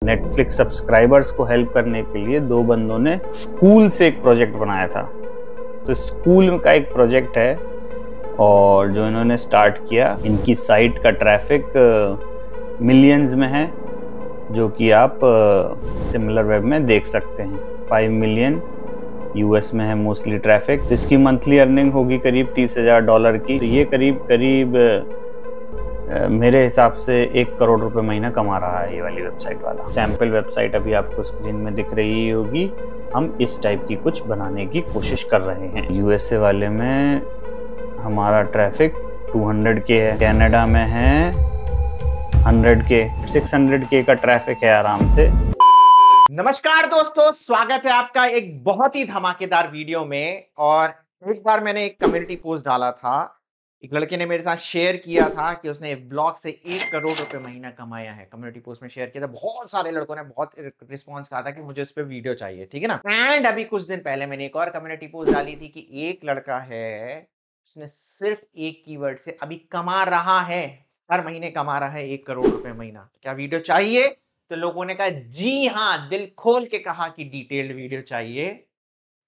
Netflix subscribers को help करने के लिए दो बंदों ने स्कूल से एक प्रोजेक्ट बनाया था। तो स्कूल का एक प्रोजेक्ट है और जो इन्होंने स्टार्ट किया, इनकी साइट का ट्रैफिक मिलियंस में है, जो कि आप सिमिलर वेब में देख सकते हैं। 5 मिलियन यूएस में है मोस्टली ट्रैफिक। तो इसकी मंथली अर्निंग होगी करीब $30,000 की। तो ये करीब मेरे हिसाब से 1 करोड़ रुपए महीना कमा रहा है ये वाली वेबसाइट वाला। सैंपल वेबसाइट अभी आपको स्क्रीन में दिख रही होगी। हम इस टाइप की कुछ बनाने की कोशिश कर रहे हैं। यूएसए वाले में हमारा ट्रैफिक 200K है, कनाडा में है 100K, 600K का ट्रैफिक है आराम से। नमस्कार दोस्तों, स्वागत है आपका एक बहुत ही धमाकेदार वीडियो में। और एक बार मैंने एक कम्युनिटी पोस्ट डाला था, एक लड़के ने मेरे साथ शेयर किया था कि उसने ब्लॉग से 1 करोड़ रुपए महीना कमाया है। कम्युनिटी पोस्ट में शेयर किया था, बहुत सारे लड़कों ने बहुत रिस्पॉन्स कहा था कि मुझे उस पर वीडियो चाहिए, ठीक है ना। एंड अभी कुछ दिन पहले मैंने एक और कम्युनिटी पोस्ट डाली थी कि एक लड़का है, उसने सिर्फ एक कीवर्ड से अभी कमा रहा है, हर महीने कमा रहा है 1 करोड़ रुपए महीना। क्या वीडियो चाहिए? तो लोगों ने कहा जी हाँ, दिल खोल के कहा कि डिटेल्ड वीडियो चाहिए।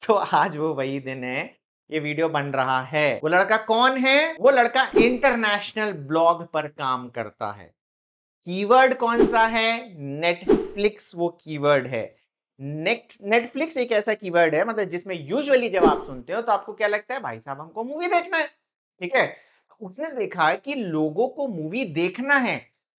तो आज वो वही दिन है, ये वीडियो बन रहा है। वो लड़का कौन है? वो लड़का इंटरनेशनल ब्लॉग पर काम करता है। कीवर्ड कौन सा है? नेटफ्लिक्स वो कीवर्ड है। नेटफ्लिक्स एक ऐसा कीवर्ड है, मतलब जिसमें यूजुअली जब आप सुनते हो तो आपको क्या लगता है, भाई साहब हमको मूवी देखना है, ठीक है। उसने देखा कि लोगों को मूवी देखना है,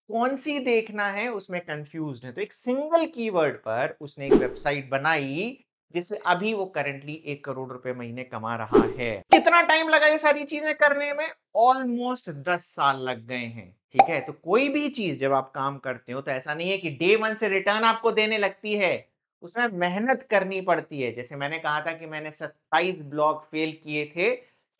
कौन सी देखना है उसमें कंफ्यूज्ड है। तो एक सिंगल कीवर्ड पर उसने एक वेबसाइट बनाई जिससे अभी वो करंटली 1 करोड़ रुपए महीने कमा रहा है। कितना टाइम लगा ये सारी चीजें करने में? ऑलमोस्ट 10 साल लग गए हैं, ठीक है। तो कोई भी चीज जब आप काम करते हो तो ऐसा नहीं है कि डे 1 से रिटर्न आपको देने लगती है, उसमें मेहनत करनी पड़ती है। जैसे मैंने कहा था कि मैंने 27 ब्लॉग फेल किए थे,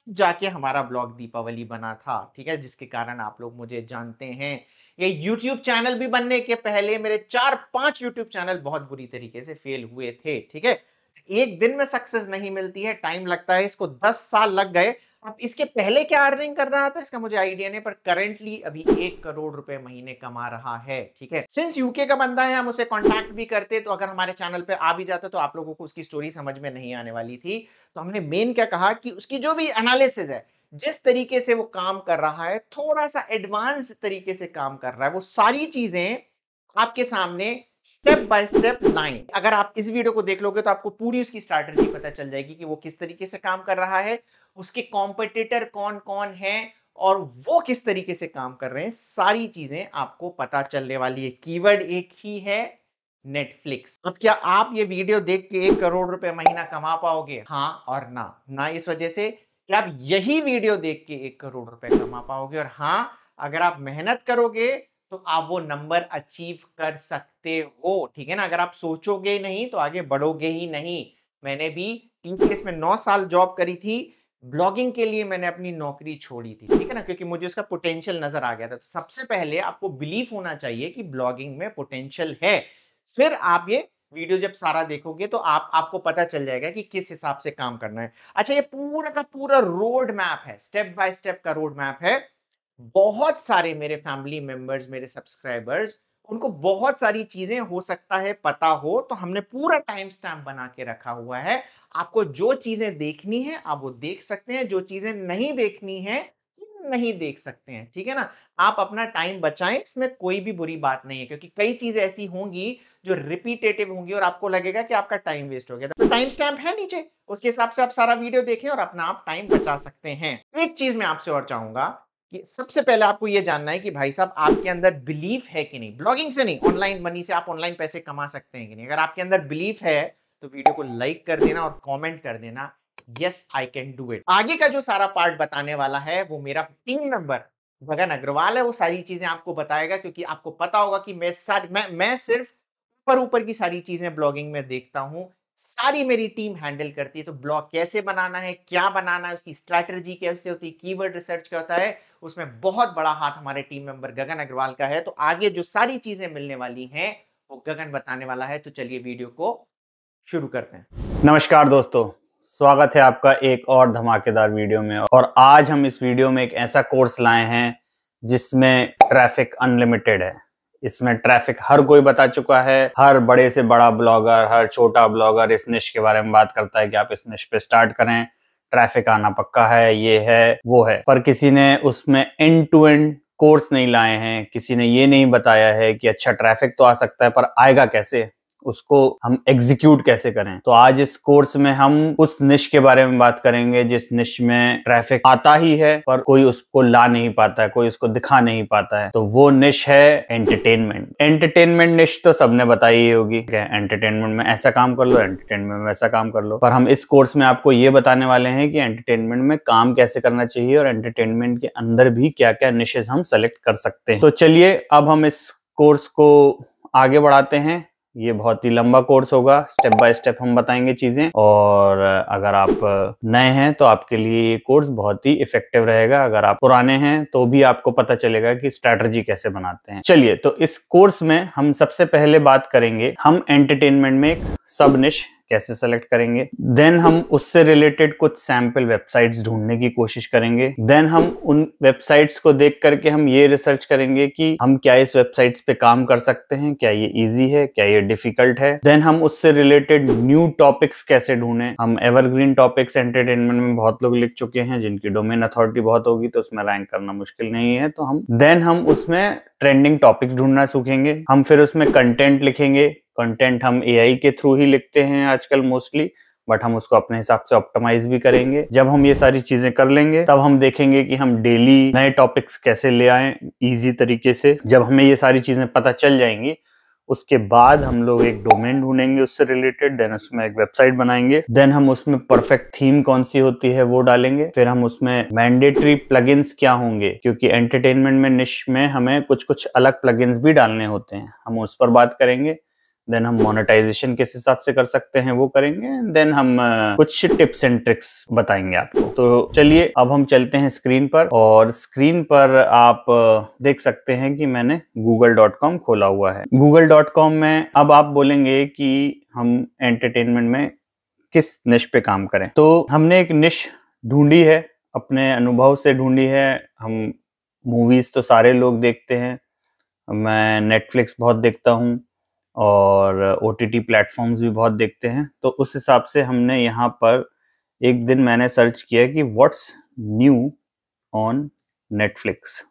जाके हमारा ब्लॉग दीपावली बना था, ठीक है, जिसके कारण आप लोग मुझे जानते हैं। ये यूट्यूब चैनल भी बनने के पहले मेरे 4-5 यूट्यूब चैनल बहुत बुरी तरीके से फेल हुए थे, ठीक है। एक दिन में सक्सेस नहीं मिलती है, टाइम लगता है। इसको 10 साल लग गए। अब इसके पहले क्या अर्निंग कर रहा था इसका मुझे आइडिया नहीं, पर करंटली अभी 1 करोड़ रुपए महीने कमा रहा है, ठीक है। सिंस यूके का बंदा है, हम उसे कांटेक्ट भी करते, तो अगर हमारे चैनल पे आ भी जाता तो आप लोगों को उसकी स्टोरी समझ में नहीं आने वाली थी। तो हमने मेन क्या कहा कि उसकी जो भी एनालिसिस है, जिस तरीके से वो काम कर रहा है, थोड़ा सा एडवांस तरीके से काम कर रहा है, वो सारी चीजें आपके सामने स्टेप बाय स्टेप लाइन। अगर आप इस वीडियो को देख लोगे तो आपको पूरी उसकी स्ट्रैटेजी पता चल जाएगी कि वो किस तरीके से काम कर रहा है, उसके कॉम्पिटिटर कौन कौन है और वो किस तरीके से काम कर रहे हैं। सारी चीजें आपको पता चलने वाली है। कीवर्ड एक ही है, नेटफ्लिक्स। अब क्या आप ये वीडियो देख के 1 करोड़ रुपए महीना कमा पाओगे? हाँ और ना। ना इस वजह से कि आप यही वीडियो देख के 1 करोड़ रुपए कमा पाओगे, और हाँ, अगर आप मेहनत करोगे तो आप वो नंबर अचीव कर सकते हो, ठीक है ना। अगर आप सोचोगे नहीं तो आगे बढ़ोगे ही नहीं। मैंने भी टीसीएस में 9 साल जॉब करी थी, ब्लॉगिंग के लिए मैंने अपनी नौकरी छोड़ी थी, ठीक है ना, क्योंकि मुझे उसका पोटेंशियल नजर आ गया था। तो सबसे पहले आपको बिलीफ होना चाहिए कि ब्लॉगिंग में पोटेंशियल है, फिर आप ये वीडियो जब सारा देखोगे तो आपको पता चल जाएगा कि किस हिसाब से काम करना है। अच्छा, ये पूरा का पूरा रोड मैप है, स्टेप बाय स्टेप का रोड मैप है। बहुत सारे मेरे फैमिली मेंबर्स, मेरे सब्सक्राइबर्स, उनको बहुत सारी चीजें हो सकता है पता हो, तो हमने पूरा टाइम स्टैम्प बना के रखा हुआ है। आपको जो चीजें देखनी है आप वो देख सकते हैं, जो चीजें नहीं देखनी है नहीं देख सकते हैं, ठीक है ना। आप अपना टाइम बचाएं, इसमें कोई भी बुरी बात नहीं है, क्योंकि कई चीजें ऐसी होंगी जो रिपीटेटिव होंगी और आपको लगेगा कि आपका टाइम वेस्ट हो गया। तो टाइम स्टैम्प है नीचे, उसके हिसाब से आप सारा वीडियो देखें और अपना आप टाइम बचा सकते हैं। एक चीज मैं आपसे और चाहूंगा कि सबसे पहले आपको यह जानना है कि भाई साहब आपके अंदर बिलीफ है कि नहीं। ब्लॉगिंग से नहीं, ऑनलाइन मनी से आप ऑनलाइन पैसे कमा सकते हैं कि नहीं। अगर आपके अंदर बिलीफ है तो वीडियो को लाइक कर देना और कमेंट कर देना, yes I can do it. आगे का जो सारा पार्ट बताने वाला है वो मेरा टीम मेंबर गगन अग्रवाल है, वो सारी चीजें आपको बताएगा, क्योंकि आपको पता होगा कि मैं सिर्फ ऊपर ऊपर की सारी चीजें ब्लॉगिंग में देखता हूं, सारी मेरी टीम हैंडल करती है। तो ब्लॉग कैसे बनाना है, क्या बनाना है, उसकी स्ट्रैटेजी कैसे होती है, कीवर्ड रिसर्च क्या होता है, उसमें बहुत बड़ा हाथ हमारे टीम मेंबर गगन अग्रवाल का है। तो आगे जो सारी चीजें मिलने वाली हैं वो गगन बताने वाला है। तो चलिए वीडियो को शुरू करते हैं। नमस्कार दोस्तों, स्वागत है आपका एक और धमाकेदार वीडियो में। और आज हम इस वीडियो में एक ऐसा कोर्स लाए हैं जिसमें ट्रैफिक अनलिमिटेड है। इसमें ट्रैफिक हर कोई बता चुका है, हर बड़े से बड़ा ब्लॉगर, हर छोटा ब्लॉगर इस निश के बारे में बात करता है कि आप इस निश पे स्टार्ट करें, ट्रैफिक आना पक्का है, ये है वो है। पर किसी ने उसमें एंड टू एंड कोर्स नहीं लाए हैं, किसी ने ये नहीं बताया है कि अच्छा ट्रैफिक तो आ सकता है पर आएगा कैसे, उसको हम एग्जीक्यूट कैसे करें। तो आज इस कोर्स में हम उस निश के बारे में बात करेंगे जिस निश में ट्रैफिक आता ही है पर कोई उसको ला नहीं पाता है, कोई उसको दिखा नहीं पाता है। तो वो निश है एंटरटेनमेंट। एंटरटेनमेंट निश तो सबने बताई ही होगी, एंटरटेनमेंट में ऐसा काम कर लो, एंटरटेनमेंट में वैसा काम कर लो। पर हम इस कोर्स में आपको ये बताने वाले हैं कि एंटरटेनमेंट में काम कैसे करना चाहिए और एंटरटेनमेंट के अंदर भी क्या क्या निशेस हम सेलेक्ट कर सकते हैं। तो चलिए अब हम इस कोर्स को आगे बढ़ाते हैं। ये बहुत ही लंबा कोर्स होगा, स्टेप बाय स्टेप हम बताएंगे चीजें, और अगर आप नए हैं तो आपके लिए ये कोर्स बहुत ही इफेक्टिव रहेगा। अगर आप पुराने हैं तो भी आपको पता चलेगा कि स्ट्रैटेजी कैसे बनाते हैं। चलिए, तो इस कोर्स में हम सबसे पहले बात करेंगे हम एंटरटेनमेंट में एक सब निश कैसे सेलेक्ट करेंगे, देन हम उससे रिलेटेड कुछ सैंपल वेबसाइट्स ढूंढने की कोशिश करेंगे, देन हम उन वेबसाइट्स को देख करके हम ये रिसर्च करेंगे कि हम क्या इस वेबसाइट्स पे काम कर सकते हैं, क्या ये इजी है, क्या ये डिफिकल्ट है। देन हम उससे रिलेटेड न्यू टॉपिक्स कैसे ढूंढें। हम एवरग्रीन टॉपिक्स एंटरटेनमेंट में बहुत लोग लिख चुके हैं जिनकी डोमेन अथॉरिटी बहुत होगी तो उसमें रैंक करना मुश्किल नहीं है। तो हम उसमें ट्रेंडिंग टॉपिक्स ढूंढना सीखेंगे। हम फिर उसमें कंटेंट लिखेंगे। कंटेंट हम एआई के थ्रू ही लिखते हैं आजकल मोस्टली, बट हम उसको अपने हिसाब से ऑप्टिमाइज भी करेंगे। जब हम ये सारी चीजें कर लेंगे तब हम देखेंगे कि हम डेली नए टॉपिक्स कैसे ले आएं इजी तरीके से। जब हमें ये सारी चीजें पता चल जाएंगी उसके बाद हम लोग एक डोमेन ढूंढेंगे उससे रिलेटेड, देन उसमें एक वेबसाइट बनाएंगे, देन हम उसमें परफेक्ट थीम कौन सी होती है वो डालेंगे, फिर हम उसमें मैंडेटरी प्लगइन्स क्या होंगे, क्योंकि एंटरटेनमेंट में निश में हमें कुछ कुछ अलग प्लगइन्स भी डालने होते हैं, हम उस पर बात करेंगे। देन हम मोनेटाइजेशन किस हिसाब से कर सकते हैं वो करेंगे। देन हम कुछ टिप्स एंड ट्रिक्स बताएंगे आपको। तो चलिए अब हम चलते हैं स्क्रीन पर, और स्क्रीन पर आप देख सकते हैं कि मैंने google.com खोला हुआ है। google.com में अब आप बोलेंगे कि हम एंटरटेनमेंट में किस निश पे काम करें। तो हमने एक निश ढूंढी है, अपने अनुभव से ढूंढी है। हम मूवीज तो सारे लोग देखते हैं, मैं नेटफ्लिक्स बहुत देखता हूँ और OTT प्लेटफॉर्म्स भी बहुत देखते हैं। तो उस हिसाब से हमने यहाँ पर एक दिन मैंने सर्च किया कि व्हाट्स न्यू ऑन नेटफ्लिक्स।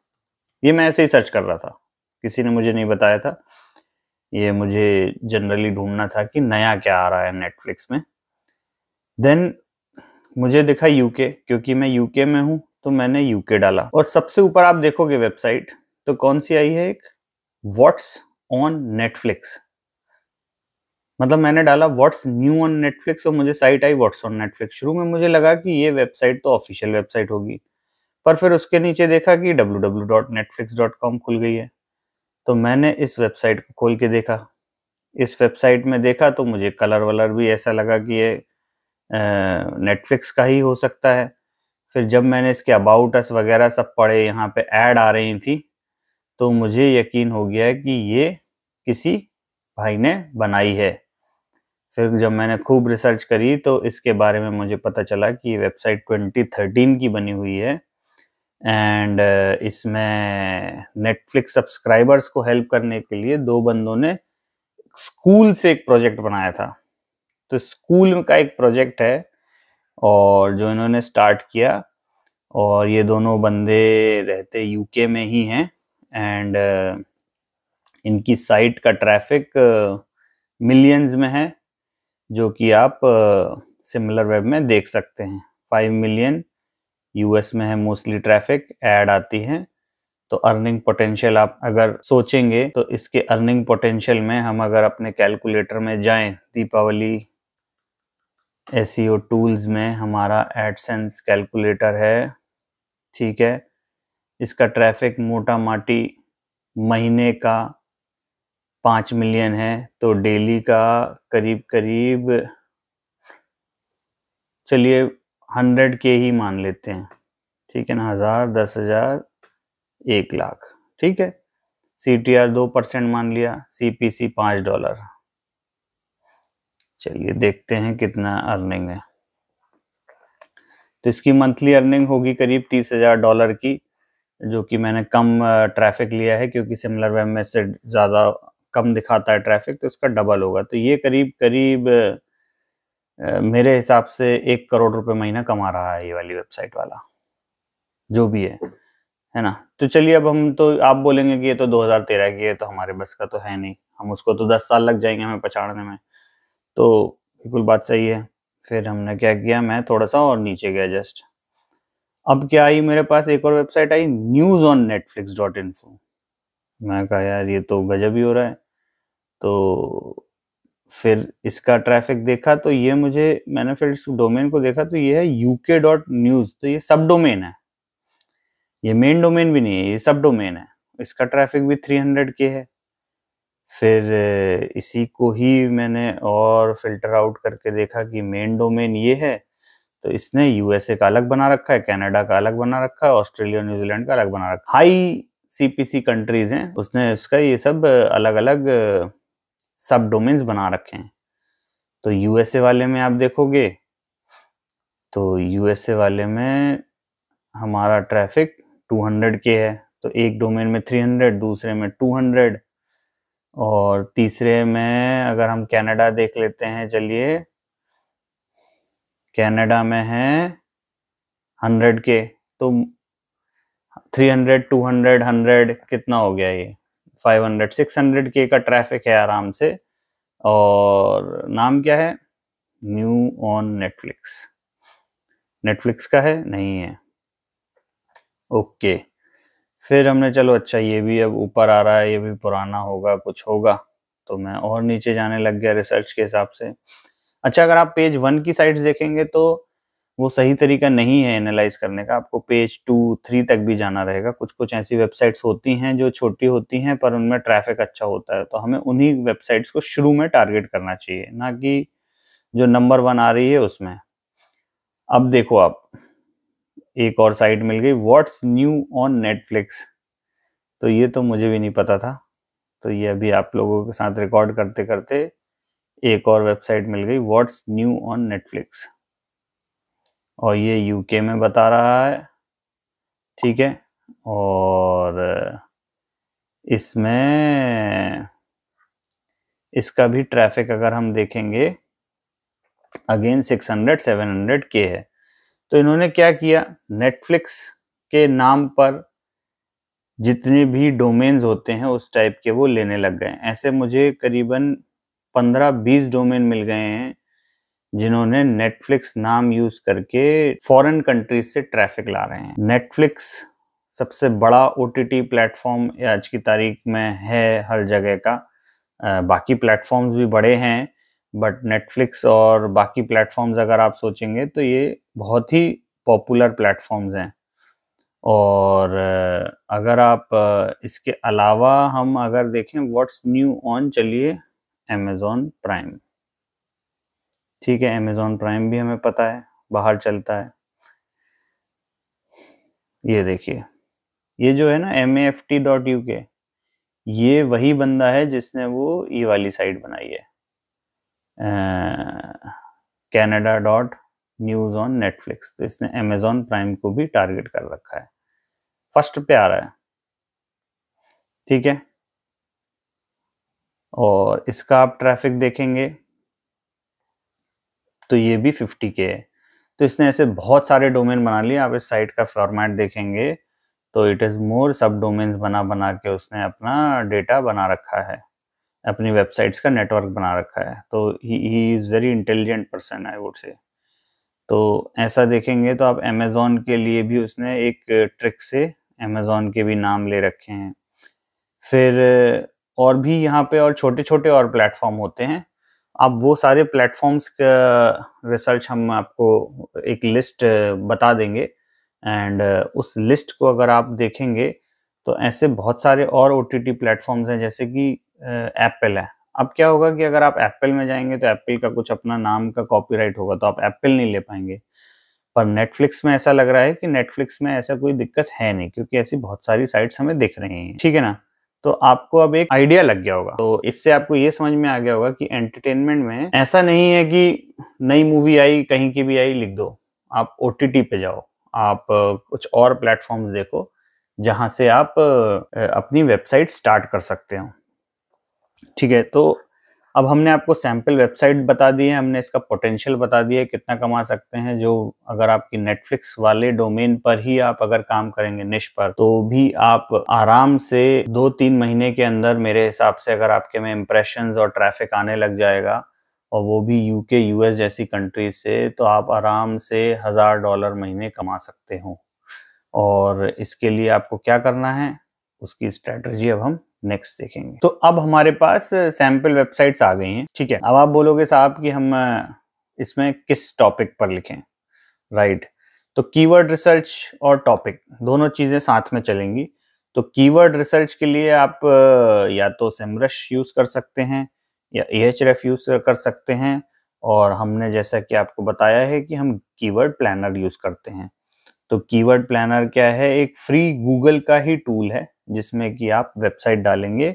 ये मैं ऐसे ही सर्च कर रहा था, किसी ने मुझे नहीं बताया था, ये मुझे जनरली ढूंढना था कि नया क्या आ रहा है नेटफ्लिक्स में। देन मुझे दिखा यूके, क्योंकि मैं यूके में हूँ तो मैंने यूके डाला, और सबसे ऊपर आप देखोगे वेबसाइट तो कौन सी आई है, एक व्हाट्स ऑन नेटफ्लिक्स। मतलब मैंने डाला व्हाट्स न्यू ऑन नेटफ्लिक्स और मुझे site I what's on Netflix. शुरू में मुझे लगा कि ये वेबसाइट तो ऑफिशियल वेबसाइट होगी, पर फिर उसके नीचे देखा कि www.netflix.com खुल गई है। तो मैंने इस वेबसाइट को खोल के देखा। इस वेबसाइट में देखा तो मुझे कलर वलर भी ऐसा लगा कि ये नेटफ्लिक्स का ही हो सकता है। फिर जब मैंने इसके अबाउट अस वगैरह सब पढ़े, यहाँ पे ऐड आ रही थी, तो मुझे यकीन हो गया कि ये किसी भाई ने बनाई है। फिर जब मैंने खूब रिसर्च करी तो इसके बारे में मुझे पता चला कि ये वेबसाइट 2013 की बनी हुई है, एंड इसमें नेटफ्लिक्स सब्सक्राइबर्स को हेल्प करने के लिए दो बंदों ने स्कूल से एक प्रोजेक्ट बनाया था। तो स्कूल का एक प्रोजेक्ट है और जो इन्होंने स्टार्ट किया, और ये दोनों बंदे रहते यूके में ही हैं, एंड इनकी साइट का ट्रैफिक मिलियंस में है, जो कि आप सिमिलर वेब में देख सकते हैं। 5 मिलियन यूएस में है मोस्टली ट्रैफिक, ऐड आती है। तो अर्निंग पोटेंशियल आप अगर सोचेंगे तो इसके अर्निंग पोटेंशियल में हम अगर अपने कैलकुलेटर में जाएं, दीपावली एसईओ टूल्स में हमारा एडसेंस कैलकुलेटर है, ठीक है। इसका ट्रैफिक मोटा माटी महीने का 5 मिलियन है, तो डेली का करीब करीब चलिए 100 के ही मान लेते हैं, ठीक है ना, 1000, 10,000, 1 लाख, ठीक है। CTR 2% मान लिया, CPC $5। चलिए देखते हैं कितना अर्निंग है। तो इसकी मंथली अर्निंग होगी करीब $30,000 की, जो कि मैंने कम ट्रैफिक लिया है, क्योंकि सिमिलर वेब में से ज़्यादा कम दिखाता है ट्रैफिक, तो इसका डबल होगा। तो ये करीब करीब मेरे हिसाब से 1 करोड़ रुपए महीना कमा रहा है ये वाली वेबसाइट वाला, जो भी है ना। तो चलिए, अब हम तो, आप बोलेंगे कि ये तो 2013 की है, तो हमारे बस का तो है नहीं, हम उसको तो 10 साल लग जाएंगे हमें पछाड़ने में। तो बिल्कुल बात सही है। फिर हमने क्या किया, मैं थोड़ा सा और नीचे गया जस्ट। अब क्या आई मेरे पास, एक और वेबसाइट आई, newsonnetflix.info। मैं कहा यार ये तो गजब ही हो रहा है। तो फिर इसका ट्रैफिक देखा, तो ये मैंने फिर इस डोमेन को देखा, तो ये है uk.news। तो ये सब डोमेन है, ये मेन डोमेन भी नहीं है, ये सब डोमेन है। इसका ट्रैफिक भी 300 के है। फिर इसी को ही मैंने और फिल्टर आउट करके देखा कि मेन डोमेन ये है, तो इसने यूएसए का अलग बना रखा है, कनाडा का अलग बना रखा है, ऑस्ट्रेलिया न्यूजीलैंड का अलग बना रखा है। हाई सीपीसी कंट्रीज हैं, उसने इसका ये सब अलग अलग सब डोमेन्स बना रखे हैं। तो यूएसए वाले में आप देखोगे, तो यूएसए वाले में हमारा ट्रैफिक 200 के है। तो एक डोमेन में 300, दूसरे में 200, और तीसरे में अगर हम कनाडा देख लेते हैं, चलिए कनाडा में है 100 के। तो 300, 200, 100 कितना हो गया, ये 500, 600 के का ट्रैफिक है आराम से। और नाम क्या है, न्यू ऑन नेटफ्लिक्स। नेटफ्लिक्स का है, नहीं है, ओके। फिर हमने, चलो अच्छा ये भी अब ऊपर आ रहा है, ये भी पुराना होगा, कुछ होगा। तो मैं और नीचे जाने लग गया रिसर्च के हिसाब से। अच्छा, अगर आप पेज 1 की साइट्स देखेंगे तो वो सही तरीका नहीं है एनालाइज करने का, आपको पेज 2, 3 तक भी जाना रहेगा। कुछ कुछ ऐसी वेबसाइट्स होती हैं जो छोटी होती हैं पर उनमें ट्रैफिक अच्छा होता है, तो हमें उन्हीं वेबसाइट्स को शुरू में टारगेट करना चाहिए, ना कि जो नंबर 1 आ रही है उसमें। अब देखो आप, एक और साइट मिल गई, व्हाट्स न्यू ऑन नेटफ्लिक्स। तो ये तो मुझे भी नहीं पता था, तो ये अभी आप लोगों के साथ रिकॉर्ड करते करते एक और वेबसाइट मिल गई, व्हाट्स न्यू ऑन नेटफ्लिक्स, और ये यूके में बता रहा है, ठीक है। और इसमें इसका भी ट्रैफिक अगर हम देखेंगे, अगेन 600, 700 के है। तो इन्होंने क्या किया, नेटफ्लिक्स के नाम पर जितने भी डोमेन्स होते हैं उस टाइप के वो लेने लग गए। ऐसे मुझे करीबन 15-20 डोमेन मिल गए हैं जिन्होंने नेटफ्लिक्स नाम यूज करके फॉरेन कंट्रीज से ट्रैफिक ला रहे हैं। नेटफ्लिक्स सबसे बड़ा ओटीटी प्लेटफॉर्म आज की तारीख में है हर जगह का। बाकी प्लेटफॉर्म्स भी बड़े हैं, बट नेटफ्लिक्स और बाकी प्लेटफॉर्म्स अगर आप सोचेंगे तो ये बहुत ही पॉपुलर प्लेटफॉर्म्स हैं। और अगर आप इसके अलावा हम अगर देखें व्हाट्स न्यू ऑन, चलिए अमेज़न प्राइम, ठीक है, अमेज़न प्राइम भी हमें पता है बाहर चलता है। ये देखिए, ये जो है ना MAFT.UK, ये वही बंदा है जिसने वो ये वाली साइट बनाई है, Canada.news on Netflix। तो इसने अमेज़न प्राइम को भी टारगेट कर रखा है, फर्स्ट पे आ रहा है, ठीक है। और इसका आप ट्रैफिक देखेंगे तो ये भी 50 के है। तो इसने ऐसे बहुत सारे डोमेन बना लिए। आप इस साइट का फॉर्मेट देखेंगे तो इट इज मोर सब डोमेन्स बना बना के उसने अपना डेटा बना रखा है, अपनी वेबसाइट्स का नेटवर्क बना रखा है। तो he is very intelligent person, I would say. तो ऐसा देखेंगे तो आप अमेज़न के लिए भी उसने एक ट्रिक से अमेज़न के भी नाम ले रखे हैं। फिर और भी यहाँ पे और छोटे छोटे और प्लेटफॉर्म होते हैं। आप वो सारे प्लेटफॉर्म्स का रिसर्च हम आपको एक लिस्ट बता देंगे, एंड उस लिस्ट को अगर आप देखेंगे तो ऐसे बहुत सारे और OTT प्लेटफॉर्म्स हैं, जैसे कि एप्पल है। अब क्या होगा कि अगर आप एप्पल में जाएंगे तो एप्पल का कुछ अपना नाम का कॉपीराइट होगा, तो आप एप्पल नहीं ले पाएंगे। पर नेटफ्लिक्स में ऐसा लग रहा है कि नेटफ्लिक्स में ऐसा कोई दिक्कत है नहीं, क्योंकि ऐसी बहुत सारी साइट्स हमें दिख रही हैं, ठीक है ना। तो आपको अब एक आइडिया लग गया होगा। तो इससे आपको ये समझ में आ गया होगा कि एंटरटेनमेंट में ऐसा नहीं है कि नई मूवी आई कहीं की भी आई लिख दो। आप OTT पे जाओ, आप कुछ और प्लेटफॉर्म्स देखो जहां से आप अपनी वेबसाइट स्टार्ट कर सकते हो। ठीक है, तो अब हमने आपको सैंपल वेबसाइट बता दी है, हमने इसका पोटेंशियल बता दिया है कितना कमा सकते हैं। जो अगर आपकी नेटफ्लिक्स वाले डोमेन पर ही आप अगर काम करेंगे निश पर, तो भी आप आराम से 2-3 महीने के अंदर मेरे हिसाब से अगर आपके में इम्प्रेशंस और ट्रैफिक आने लग जाएगा, और वो भी यूके यूएस जैसी कंट्रीज से, तो आप आराम से $1000 महीने कमा सकते हो। और इसके लिए आपको क्या करना है, उसकी स्ट्रेटजी अब हम नेक्स्ट देखेंगे। तो अब हमारे पास सैंपल वेबसाइट्स आ गई हैं। ठीक है, अब आप बोलोगे साहब कि हम इसमें किस टॉपिक पर लिखें, राइट? तो कीवर्ड रिसर्च और टॉपिक दोनों चीजें साथ में चलेंगी। तो कीवर्ड रिसर्च के लिए आप या तो सेमरश यूज कर सकते हैं या Ahref यूज कर सकते हैं, और हमने जैसा कि आपको बताया है कि हम कीवर्ड प्लानर यूज करते हैं। तो कीवर्ड प्लानर क्या है, एक फ्री गूगल का ही टूल है जिसमें कि आप वेबसाइट डालेंगे,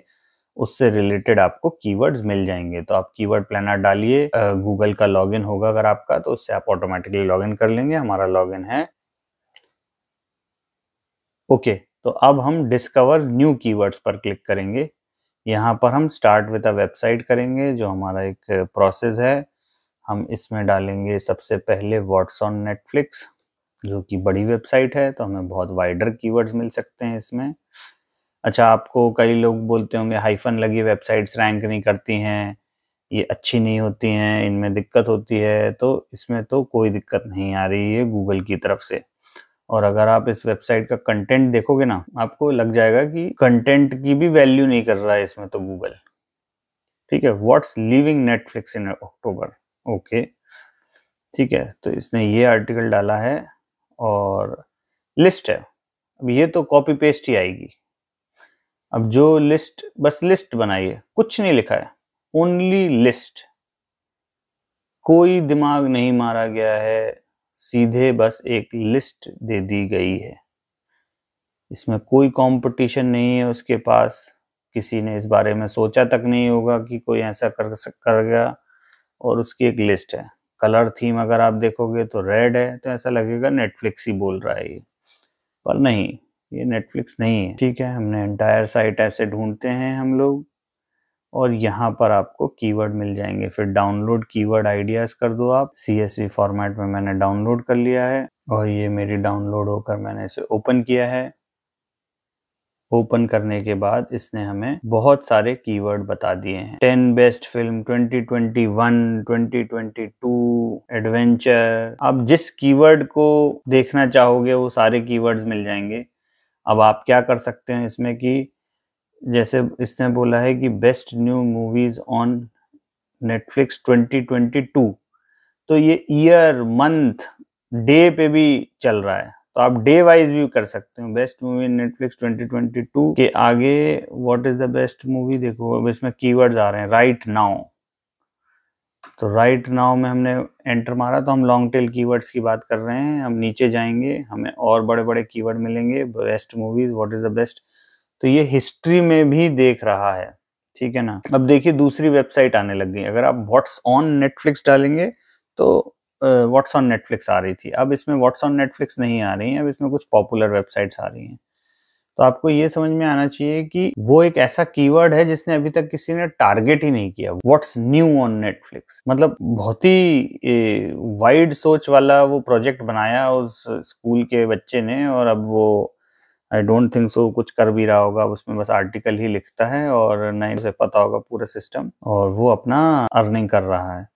उससे रिलेटेड आपको कीवर्ड्स मिल जाएंगे। तो आप कीवर्ड प्लानर डालिए, गूगल का लॉगिन होगा अगर आपका, तो उससे आप ऑटोमेटिकली लॉगिन कर लेंगे। हमारा लॉगिन है। ओके, तो अब हम डिस्कवर न्यू कीवर्ड्स पर क्लिक करेंगे। यहाँ पर हम स्टार्ट विद अ वेबसाइट करेंगे, जो हमारा एक प्रोसेस है। हम इसमें डालेंगे सबसे पहले व्हाट्स ऑन नेटफ्लिक्स, जो कि बड़ी वेबसाइट है, तो हमें बहुत वाइडर कीवर्ड्स मिल सकते हैं इसमें। अच्छा, आपको कई लोग बोलते होंगे हाइफन लगी वेबसाइट्स रैंक नहीं करती हैं, ये अच्छी नहीं होती हैं, इनमें दिक्कत होती है। तो इसमें तो कोई दिक्कत नहीं आ रही है गूगल की तरफ से। और अगर आप इस वेबसाइट का कंटेंट देखोगे ना, आपको लग जाएगा कि कंटेंट की भी वैल्यू नहीं कर रहा है इसमें तो गूगल। ठीक है, व्हाट्स लीविंग नेटफ्लिक्स इन अक्टूबर। ओके, ठीक है, तो इसने ये आर्टिकल डाला है और लिस्ट है। अब ये तो कॉपी पेस्ट ही आएगी। अब जो लिस्ट, बस लिस्ट बनाई है, कुछ नहीं लिखा है, ओनली लिस्ट, कोई दिमाग नहीं मारा गया है, सीधे बस एक लिस्ट दे दी गई है। इसमें कोई कंपटीशन नहीं है उसके पास, किसी ने इस बारे में सोचा तक नहीं होगा कि कोई ऐसा करेगा, और उसकी एक लिस्ट है। कलर थीम अगर आप देखोगे तो रेड है, तो ऐसा लगेगा नेटफ्लिक्स ही बोल रहा है ये, पर नहीं, ये नेटफ्लिक्स नहीं है। ठीक है, हमने एंटायर साइट ऐसे ढूंढते हैं हम लोग, और यहाँ पर आपको कीवर्ड मिल जाएंगे। फिर डाउनलोड कीवर्ड आइडियाज कर दो आप, CSV फॉर्मेट में मैंने डाउनलोड कर लिया है, और ये मेरी डाउनलोड होकर मैंने इसे ओपन किया है। ओपन करने के बाद इसने हमें बहुत सारे कीवर्ड बता दिए हैं। 10 बेस्ट फिल्म 2021, 2022, एडवेंचर। आप जिस कीवर्ड को देखना चाहोगे वो सारे कीवर्ड्स मिल जाएंगे। अब आप क्या कर सकते हैं इसमें कि जैसे इसने बोला है कि best new movies on Netflix 2022, तो ये ईयर, मंथ, डे पे भी चल रहा है, तो आप डे वाइज भी कर सकते हो। बेस्ट मूवी नेटफ्लिक्स 2022 के आगे what is the best movie, देखो अब इसमें कीवर्ड्स आ रहे हैं, राइट नाउ। तो राइट नाउ में हमने एंटर मारा, तो हम लॉन्ग टेल कीवर्ड्स की बात कर रहे हैं। हम नीचे जाएंगे, हमें और बड़े बड़े कीवर्ड मिलेंगे, best movies, what is the best. तो ये हिस्ट्री में भी देख रहा है, ठीक है ना। अब देखिए दूसरी वेबसाइट आने लग गई। अगर आप व्हाट्स ऑन नेटफ्लिक्स डालेंगे तो व्हाट्स ऑन नेटफ्लिक्स आ रही थी, अब इसमें व्हाट्स ऑन नेटफ्लिक्स नहीं आ रही है, अब इसमें कुछ पॉपुलर वेबसाइट्स आ रही हैं। तो आपको ये समझ में आना चाहिए कि वो एक ऐसा कीवर्ड है जिसने अभी तक किसी ने टारगेट ही नहीं किया। व्हाट्स न्यू ऑन नेटफ्लिक्स, मतलब बहुत ही वाइड सोच वाला वो प्रोजेक्ट बनाया उस स्कूल के बच्चे ने, और अब वो आई डोंट थिंक सो कुछ कर भी रहा होगा, उसमें बस आर्टिकल ही लिखता है और नहीं उसे पता होगा पूरा सिस्टम, और वो अपना अर्निंग कर रहा है।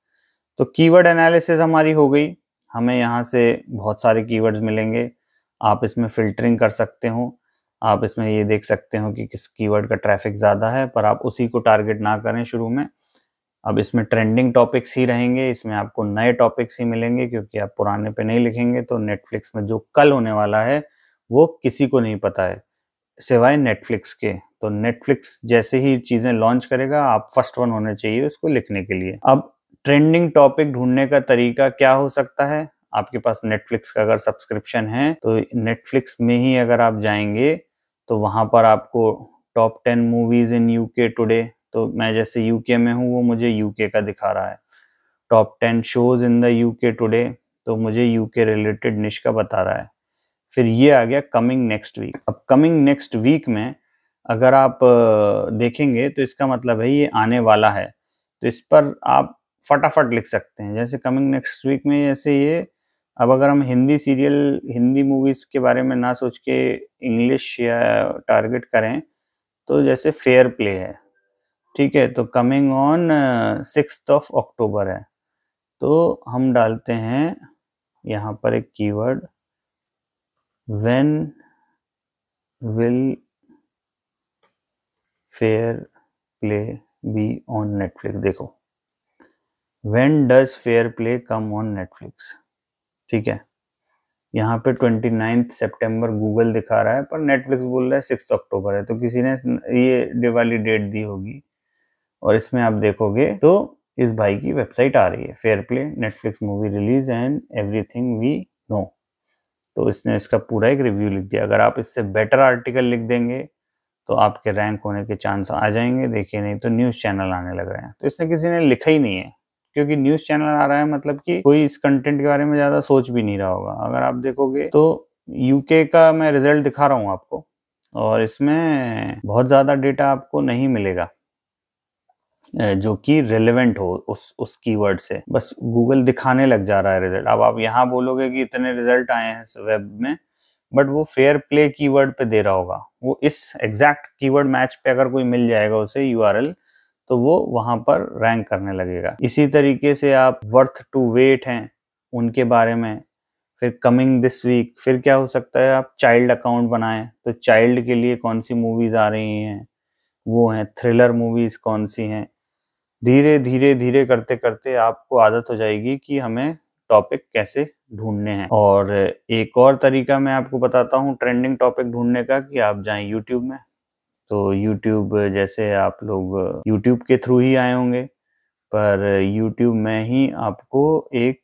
तो कीवर्ड एनालिसिस हमारी हो गई, हमें यहाँ से बहुत सारे कीवर्ड्स मिलेंगे। आप इसमें फिल्टरिंग कर सकते हो, आप इसमें ये देख सकते हो कि किस कीवर्ड का ट्रैफिक ज़्यादा है, पर आप उसी को टारगेट ना करें शुरू में। अब इसमें ट्रेंडिंग टॉपिक्स ही रहेंगे, इसमें आपको नए टॉपिक्स ही मिलेंगे, क्योंकि आप पुराने पे नहीं लिखेंगे तो नेटफ्लिक्स में जो कल होने वाला है वो किसी को नहीं पता है सिवाय नेटफ्लिक्स के। तो नेटफ्लिक्स जैसे ही चीज़ें लॉन्च करेगा, आप फर्स्ट वन होने चाहिए उसको लिखने के लिए। अब ट्रेंडिंग टॉपिक ढूंढने का तरीका क्या हो सकता है, आपके पास नेटफ्लिक्स का अगर सब्सक्रिप्शन है तो नेटफ्लिक्स में ही अगर आप जाएंगे तो वहां पर आपको top 10 movies in UK today, तो मैं जैसे यूके में हूँ वो मुझे यूके का दिखा रहा है। Top 10 shows in the UK today, तो मुझे यूके रिलेटेड निश का बता रहा है। फिर ये आ गया कमिंग नेक्स्ट वीक। अब कमिंग नेक्स्ट वीक में अगर आप देखेंगे तो इसका मतलब है ये आने वाला है, तो इस पर आप फटाफट लिख सकते हैं। जैसे कमिंग नेक्स्ट वीक में जैसे ये, अब अगर हम हिंदी सीरियल, हिंदी मूवीज के बारे में ना सोच के इंग्लिश या टारगेट करें, तो जैसे फेयर प्ले है, ठीक है, तो कमिंग ऑन 6 अक्टूबर है, तो हम डालते हैं यहाँ पर एक keyword, when will fair play be on Netflix. देखो, when does fair play come on Netflix, ठीक है। यहाँ पे 29 सितंबर गूगल दिखा रहा है, पर नेटफ्लिक्स बोल रहा है 6 अक्टूबर है, तो किसी ने ये दिवाली डेट दी होगी। और इसमें आप देखोगे तो इस भाई की वेबसाइट आ रही है, fair play Netflix movie release and everything we know, तो इसने इसका पूरा एक रिव्यू लिख दिया। अगर आप इससे बेटर आर्टिकल लिख देंगे तो आपके रैंक होने के चांस आ जाएंगे। देखिए, नहीं तो न्यूज चैनल आने लग रहे हैं, तो इसने किसी ने लिखा ही नहीं है, क्योंकि न्यूज चैनल आ रहा है मतलब कि कोई इस कंटेंट के बारे में ज्यादा सोच भी नहीं रहा होगा। अगर आप देखोगे तो यूके का मैं रिजल्ट दिखा रहा हूँ आपको, और इसमें बहुत ज्यादा डेटा आपको नहीं मिलेगा जो कि रिलेवेंट हो उस कीवर्ड से, बस गूगल दिखाने लग जा रहा है रिजल्ट। अब आप यहाँ बोलोगे कि इतने रिजल्ट आए हैं वेब में, बट वो फेयर प्ले कीवर्ड पे दे रहा होगा। वो इस एग्जैक्ट कीवर्ड मैच पे अगर कोई मिल जाएगा उसे यूआरएल, तो वो वहां पर रैंक करने लगेगा। इसी तरीके से आप वर्थ टू वेट हैं उनके बारे में, फिर कमिंग दिस वीक, फिर क्या हो सकता है, आप चाइल्ड अकाउंट बनाएं, तो चाइल्ड के लिए कौन सी मूवीज आ रही हैं, वो हैं थ्रिलर मूवीज कौन सी हैं। धीरे धीरे धीरे करते करते आपको आदत हो जाएगी कि हमें टॉपिक कैसे ढूंढने हैं। और एक और तरीका मैं आपको बताता हूँ ट्रेंडिंग टॉपिक ढूंढने का, कि आप जाएं यूट्यूब में, तो यूट्यूब जैसे आप लोग यूट्यूब के थ्रू ही आए होंगे, पर यूट्यूब में ही आपको एक,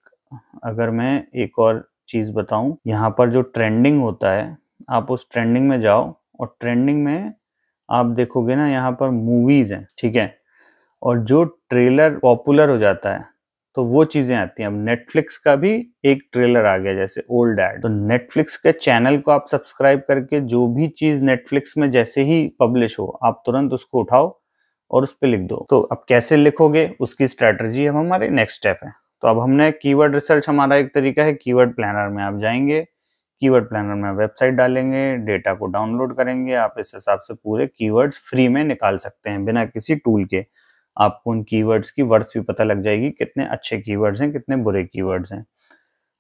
अगर मैं एक और चीज बताऊं, यहाँ पर जो ट्रेंडिंग होता है, आप उस ट्रेंडिंग में जाओ, और ट्रेंडिंग में आप देखोगे ना, यहाँ पर मूवीज हैं, ठीक है, और जो ट्रेलर पॉपुलर हो जाता है तो वो चीजें आती हैं। अब नेटफ्लिक्स का भी एक ट्रेलर आ गया, जैसे ओल्ड एड, तो नेटफ्लिक्स के चैनल को आप सब्सक्राइब करके जो भी चीज नेटफ्लिक्स में जैसे ही पब्लिश हो, आप तुरंत उसको उठाओ और उस पर लिख दो। तो अब कैसे लिखोगे उसकी स्ट्रेटजी अब हमारे नेक्स्ट स्टेप है। तो अब हमने कीवर्ड रिसर्च, हमारा एक तरीका है, कीवर्ड प्लानर में आप जाएंगे, कीवर्ड प्लानर में वेबसाइट डालेंगे, डेटा को डाउनलोड करेंगे, आप इस हिसाब से पूरे कीवर्ड्स फ्री में निकाल सकते हैं बिना किसी टूल के। आपको उन कीवर्ड्स की वर्थ भी पता लग जाएगी, कितने अच्छे कीवर्ड्स हैं, कितने बुरे कीवर्ड्स हैं।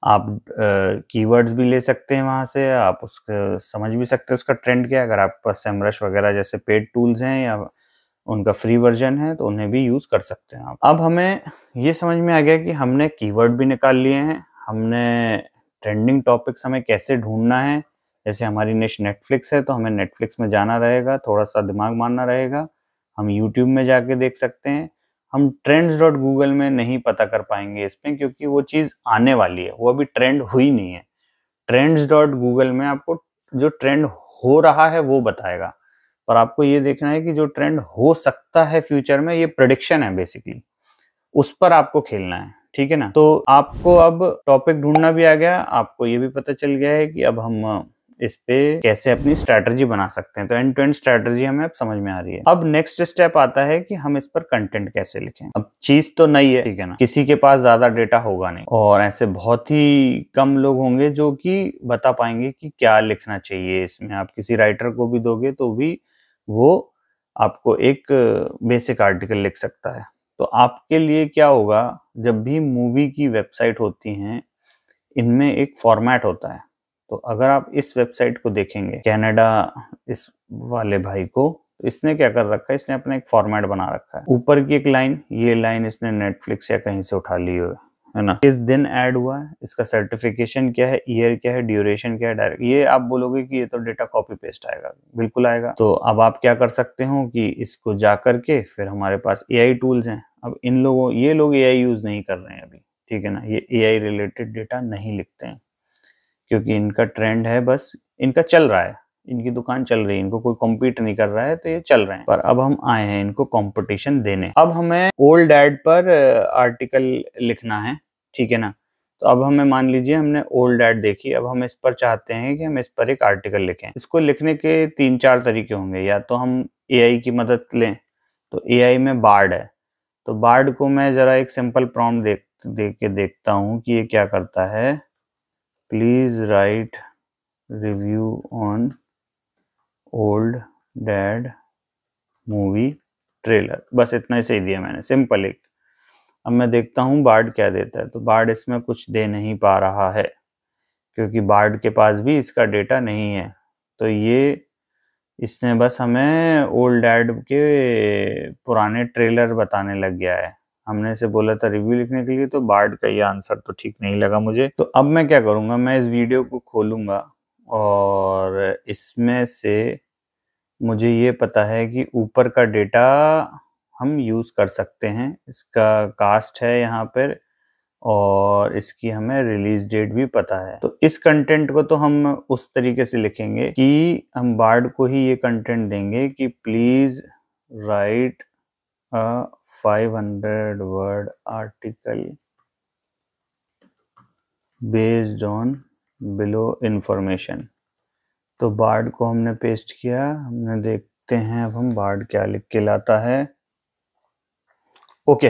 आप कीवर्ड्स भी ले सकते हैं वहां से, आप उसका समझ भी सकते हैं उसका ट्रेंड क्या है। अगर आपके पास सेमरश वगैरह जैसे पेड टूल्स हैं या उनका फ्री वर्जन है तो उन्हें भी यूज कर सकते हैं आप। अब हमें ये समझ में आ गया कि हमने कीवर्ड भी निकाल लिए हैं, हमने ट्रेंडिंग टॉपिक्स हमें कैसे ढूंढना है। जैसे हमारी निश नेटफ्लिक्स है, तो हमें नेटफ्लिक्स में जाना रहेगा, थोड़ा सा दिमाग मारना रहेगा। हम यूट्यूब में जाके देख सकते हैं। हम trends.google में नहीं पता कर पाएंगे इसमें, क्योंकि वो चीज आने वाली है, वो अभी ट्रेंड हुई नहीं है। trends.google में आपको जो ट्रेंड हो रहा है वो बताएगा, पर आपको ये देखना है कि जो ट्रेंड हो सकता है फ्यूचर में, ये प्रेडिक्शन है बेसिकली, उस पर आपको खेलना है, ठीक है ना। तो आपको अब टॉपिक ढूंढना भी आ गया, आपको ये भी पता चल गया है कि अब हम इस पे कैसे अपनी स्ट्रैटेजी बना सकते हैं। तो एंड टू एंड स्ट्रैटेजी हमें अब समझ में आ रही है। अब नेक्स्ट स्टेप आता है कि हम इस पर कंटेंट कैसे लिखें। अब चीज तो नई है, ठीक है ना, किसी के पास ज्यादा डेटा होगा नहीं, और ऐसे बहुत ही कम लोग होंगे जो कि बता पाएंगे कि क्या लिखना चाहिए इसमें। आप किसी राइटर को भी दोगे तो भी वो आपको एक बेसिक आर्टिकल लिख सकता है। तो आपके लिए क्या होगा, जब भी मूवी की वेबसाइट होती हैं, इनमें एक फॉर्मेट होता है। तो अगर आप इस वेबसाइट को देखेंगे, कनाडा इस वाले भाई को, इसने क्या कर रखा है, इसने अपना एक फॉर्मेट बना रखा है। ऊपर की एक लाइन, ये लाइन इसने नेटफ्लिक्स या कहीं से उठा ली है ना। किस दिन ऐड हुआ है, इसका सर्टिफिकेशन क्या है, ईयर क्या है, ड्यूरेशन क्या है, डायरेक्ट। ये आप बोलोगे कि ये तो डेटा कॉपी पेस्ट आएगा, बिल्कुल आएगा। तो अब आप क्या कर सकते हो कि इसको जा करके, फिर हमारे पास एआई टूल्स हैं। अब इन लोगों, ये लोग एआई यूज नहीं कर रहे हैं अभी, ठीक है ना, ये एआई रिलेटेड डेटा नहीं लिखते हैं, क्योंकि इनका ट्रेंड है, बस इनका चल रहा है, इनकी दुकान चल रही है, इनको कोई कॉम्पीट नहीं कर रहा है, तो ये चल रहे हैं। पर अब हम आए हैं इनको कंपटीशन देने। अब हमें ओल्ड एड पर आर्टिकल लिखना है, ठीक है ना। तो अब हमें मान लीजिए हमने ओल्ड एड देखी, अब हम इस पर चाहते हैं कि हम इस पर एक आर्टिकल लिखें। इसको लिखने के 3-4 तरीके होंगे, या तो हम एआई की मदद लें, तो एआई में बार्ड है, तो बार्ड को मैं जरा एक सिंपल प्रॉम्प्ट दे के देखता हूँ कि ये क्या करता है। Please right review on old dad movie trailer, बस इतना ही सही दिया मैंने, सिंपल एक। अब मैं देखता हूँ बार्ड क्या देता है, तो बार्ड इसमें कुछ दे नहीं पा रहा है क्योंकि बार्ड के पास भी इसका डेटा नहीं है। तो ये इसने बस हमें ओल्ड डैड के पुराने ट्रेलर बताने लग गया है। हमने इसे बोला था रिव्यू लिखने के लिए, तो बार्ड का ये आंसर तो ठीक नहीं लगा मुझे। तो अब मैं क्या करूँगा, मैं इस वीडियो को खोलूँगा और इसमें से मुझे ये पता है कि ऊपर का डेटा हम यूज़ कर सकते हैं। इसका कास्ट है यहाँ पर और इसकी हमें रिलीज डेट भी पता है। तो इस कंटेंट को तो हम उस तरीके से लिखेंगे कि हम बार्ड को ही ये कंटेंट देंगे कि please right a 500 word article based on below information. तो बार्ड को हमने पेस्ट किया, हमने देखते हैं अब हम बार्ड क्या लिख के लाता है। ओके,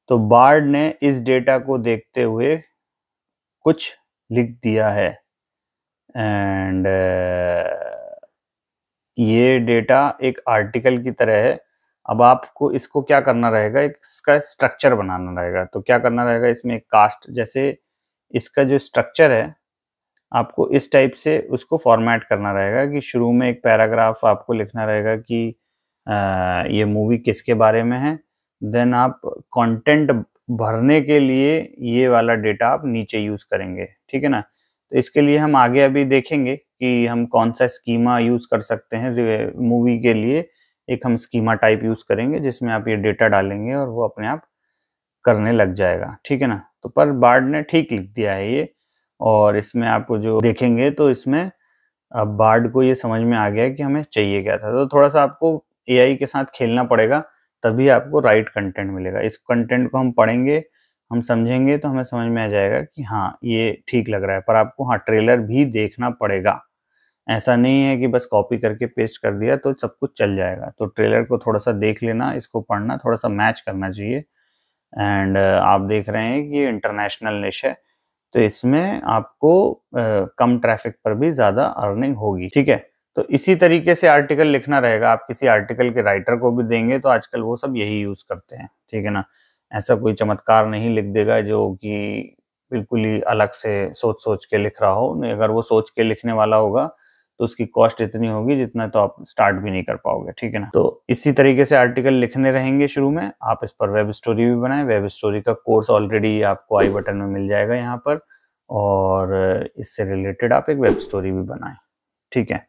तो बार्ड ने इस डेटा को देखते हुए कुछ लिख दिया है एंड ये डेटा एक आर्टिकल की तरह है। अब आपको इसको क्या करना रहेगा, इसका स्ट्रक्चर बनाना रहेगा। तो क्या करना रहेगा, इसमें एक कास्ट, जैसे इसका जो स्ट्रक्चर है आपको इस टाइप से उसको फॉर्मेट करना रहेगा कि शुरू में एक पैराग्राफ आपको लिखना रहेगा कि ये मूवी किसके बारे में है। देन आप कंटेंट भरने के लिए ये वाला डेटा आप नीचे यूज करेंगे, ठीक है ना। तो इसके लिए हम आगे अभी देखेंगे कि हम कौन सा स्कीमा यूज कर सकते हैं मूवी के लिए। एक हम स्कीमा टाइप यूज करेंगे जिसमें आप ये डेटा डालेंगे और वो अपने आप करने लग जाएगा, ठीक है ना। तो पर बार्ड ने ठीक लिख दिया है ये, और इसमें आपको जो देखेंगे तो इसमें अब बार्ड को ये समझ में आ गया कि हमें चाहिए क्या था। तो थोड़ा सा आपको एआई के साथ खेलना पड़ेगा, तभी आपको राइट कंटेंट मिलेगा। इस कंटेंट को हम पढ़ेंगे, हम समझेंगे तो हमें समझ में आ जाएगा कि हाँ ये ठीक लग रहा है। पर आपको हाँ ट्रेलर भी देखना पड़ेगा, ऐसा नहीं है कि बस कॉपी करके पेस्ट कर दिया तो सब कुछ चल जाएगा। तो ट्रेलर को थोड़ा सा देख लेना, इसको पढ़ना, थोड़ा सा मैच करना चाहिए। एंड आप देख रहे हैं कि ये इंटरनेशनल निश है, तो इसमें आपको कम ट्रैफिक पर भी ज्यादा अर्निंग होगी, ठीक है। तो इसी तरीके से आर्टिकल लिखना रहेगा। आप किसी आर्टिकल के राइटर को भी देंगे तो आजकल वो सब यही यूज करते हैं, ठीक है ना। ऐसा कोई चमत्कार नहीं लिख देगा जो कि बिल्कुल ही अलग से सोच सोच के लिख रहा हो। नहीं, अगर वो सोच के लिखने वाला होगा तो उसकी कॉस्ट इतनी होगी जितना तो आप स्टार्ट भी नहीं कर पाओगे, ठीक है ना। तो इसी तरीके से आर्टिकल लिखने रहेंगे शुरू में। आप इस पर वेब स्टोरी भी बनाएं। वेब स्टोरी का कोर्स ऑलरेडी आपको आई बटन में मिल जाएगा यहाँ पर, और इससे रिलेटेड आप एक वेब स्टोरी भी बनाएं, ठीक है।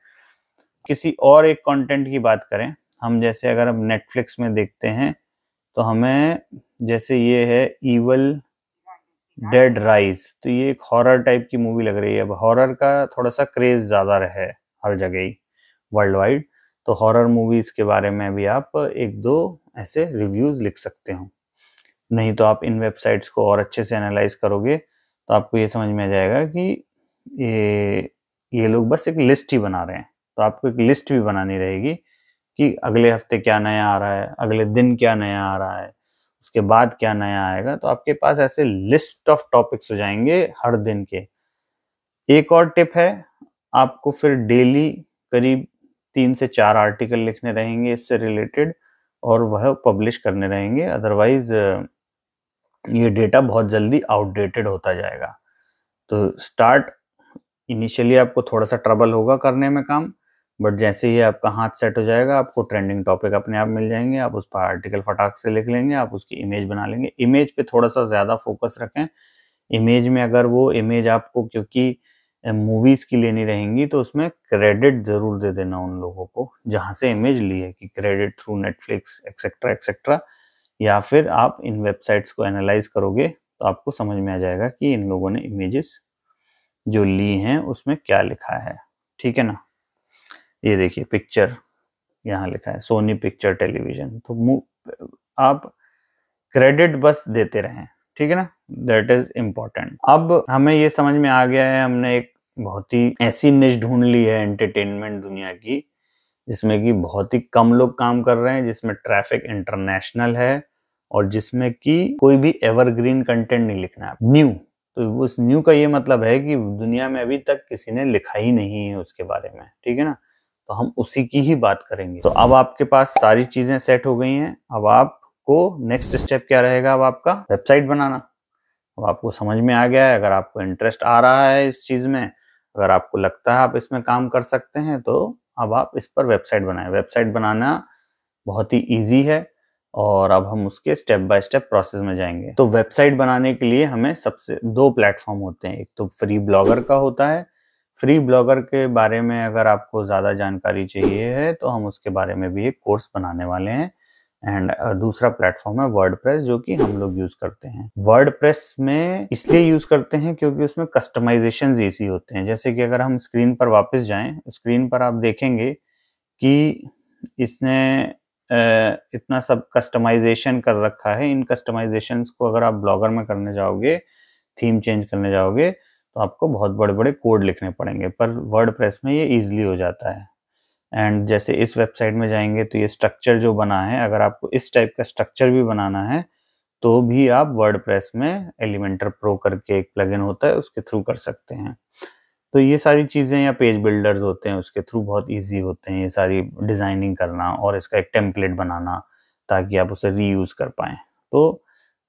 किसी और एक कंटेंट की बात करें हम, जैसे अगर हम नेटफ्लिक्स में देखते हैं तो हमें जैसे ये है इवल डेड राइज, तो ये एक हॉरर टाइप की मूवी लग रही है। अब हॉरर का थोड़ा सा क्रेज ज्यादा है हर जगह ही वर्ल्ड वाइड, तो हॉरर मूवीज के बारे में भी आप एक दो ऐसे रिव्यूज लिख सकते हो। नहीं तो आप इन वेबसाइट्स को और अच्छे से एनालाइज करोगे तो आपको ये समझ में आ जाएगा कि ये लोग बस एक लिस्ट ही बना रहे हैं। तो आपको एक लिस्ट भी बनानी रहेगी कि अगले हफ्ते क्या नया आ रहा है, अगले दिन क्या नया आ रहा है, उसके बाद क्या नया आएगा। तो आपके पास ऐसे लिस्ट ऑफ टॉपिक्स हो जाएंगे हर दिन के। एक और टिप है, आपको फिर डेली करीब 3 से 4 आर्टिकल लिखने रहेंगे इससे रिलेटेड, और वह पब्लिश करने रहेंगे। अदरवाइज ये डेटा बहुत जल्दी आउटडेटेड होता जाएगा। तो स्टार्ट इनिशियली आपको थोड़ा सा ट्रबल होगा करने में काम, बट जैसे ही आपका हाथ सेट हो जाएगा आपको ट्रेंडिंग टॉपिक अपने आप मिल जाएंगे। आप उस पर आर्टिकल फटाक से लिख लेंगे, आप उसकी इमेज बना लेंगे। इमेज पे थोड़ा सा ज्यादा फोकस रखें। इमेज में अगर वो इमेज आपको क्योंकि मूवीज की लेनी रहेंगी तो उसमें क्रेडिट जरूर दे देना उन लोगों को जहां से इमेज ली है, कि credit through Netflix etcetera etcetera, या फिर आप इन वेबसाइट्स को एनालाइज करोगे तो आपको समझ में आ जाएगा कि इन लोगों ने इमेजेस जो ली हैं उसमें क्या लिखा है, ठीक है ना। ये देखिए पिक्चर यहाँ लिखा है सोनी पिक्चर टेलीविजन। तो आप क्रेडिट बस देते रहें, ठीक है ना। That is important. अब हमें ये समझ में आ गया है, हमने एक बहुत ही ऐसी निश ढूंढ ली है एंटरटेनमेंट दुनिया की जिसमें कि बहुत ही कम लोग काम कर रहे हैं, जिसमें ट्रैफिक इंटरनेशनल है और जिसमें कि कोई भी एवरग्रीन कंटेंट नहीं लिखना है, न्यू। तो उस न्यू का ये मतलब है कि दुनिया में अभी तक किसी ने लिखा ही नहीं है उसके बारे में, ठीक है ना। तो हम उसी की ही बात करेंगे। तो अब आपके पास सारी चीजें सेट हो गई हैं। अब आपको नेक्स्ट स्टेप क्या रहेगा? अब आपका वेबसाइट बनाना। अब आपको समझ में आ गया है, अगर आपको इंटरेस्ट आ रहा है इस चीज में, अगर आपको लगता है आप इसमें काम कर सकते हैं, तो अब आप इस पर वेबसाइट बनाएं। वेबसाइट बनाना बहुत ही इजी है और अब हम उसके स्टेप बाय स्टेप प्रोसेस में जाएंगे। तो वेबसाइट बनाने के लिए हमें सबसे दो प्लेटफॉर्म होते हैं, एक तो फ्री ब्लॉगर का होता है। फ्री ब्लॉगर के बारे में अगर आपको ज्यादा जानकारी चाहिए है तो हम उसके बारे में भी एक कोर्स बनाने वाले हैं। एंड दूसरा प्लेटफॉर्म है वर्डप्रेस, जो कि हम लोग यूज करते हैं। वर्डप्रेस में इसलिए यूज करते हैं क्योंकि उसमें कस्टमाइजेशंस इजी होते हैं। जैसे कि अगर हम स्क्रीन पर वापस जाएं, स्क्रीन पर आप देखेंगे कि इसने इतना सब कस्टमाइजेशन कर रखा है। इन कस्टमाइजेशंस को अगर आप ब्लॉगर में करने जाओगे, थीम चेंज करने जाओगे, तो आपको बहुत बड़े बड़े कोड लिखने पड़ेंगे, पर वर्डप्रेस में ये इजीली हो जाता है। एंड जैसे इस वेबसाइट में जाएंगे तो ये स्ट्रक्चर जो बना है, अगर आपको इस टाइप का स्ट्रक्चर भी बनाना है तो भी आप वर्डप्रेस में एलिमेंटर प्रो करके एक प्लगइन होता है, उसके थ्रू कर सकते हैं। तो ये सारी चीजें, या पेज बिल्डर्स होते हैं, उसके थ्रू बहुत इजी होते हैं ये सारी डिजाइनिंग करना और इसका एक टेम्पलेट बनाना ताकि आप उसे रीयूज कर पाएं। तो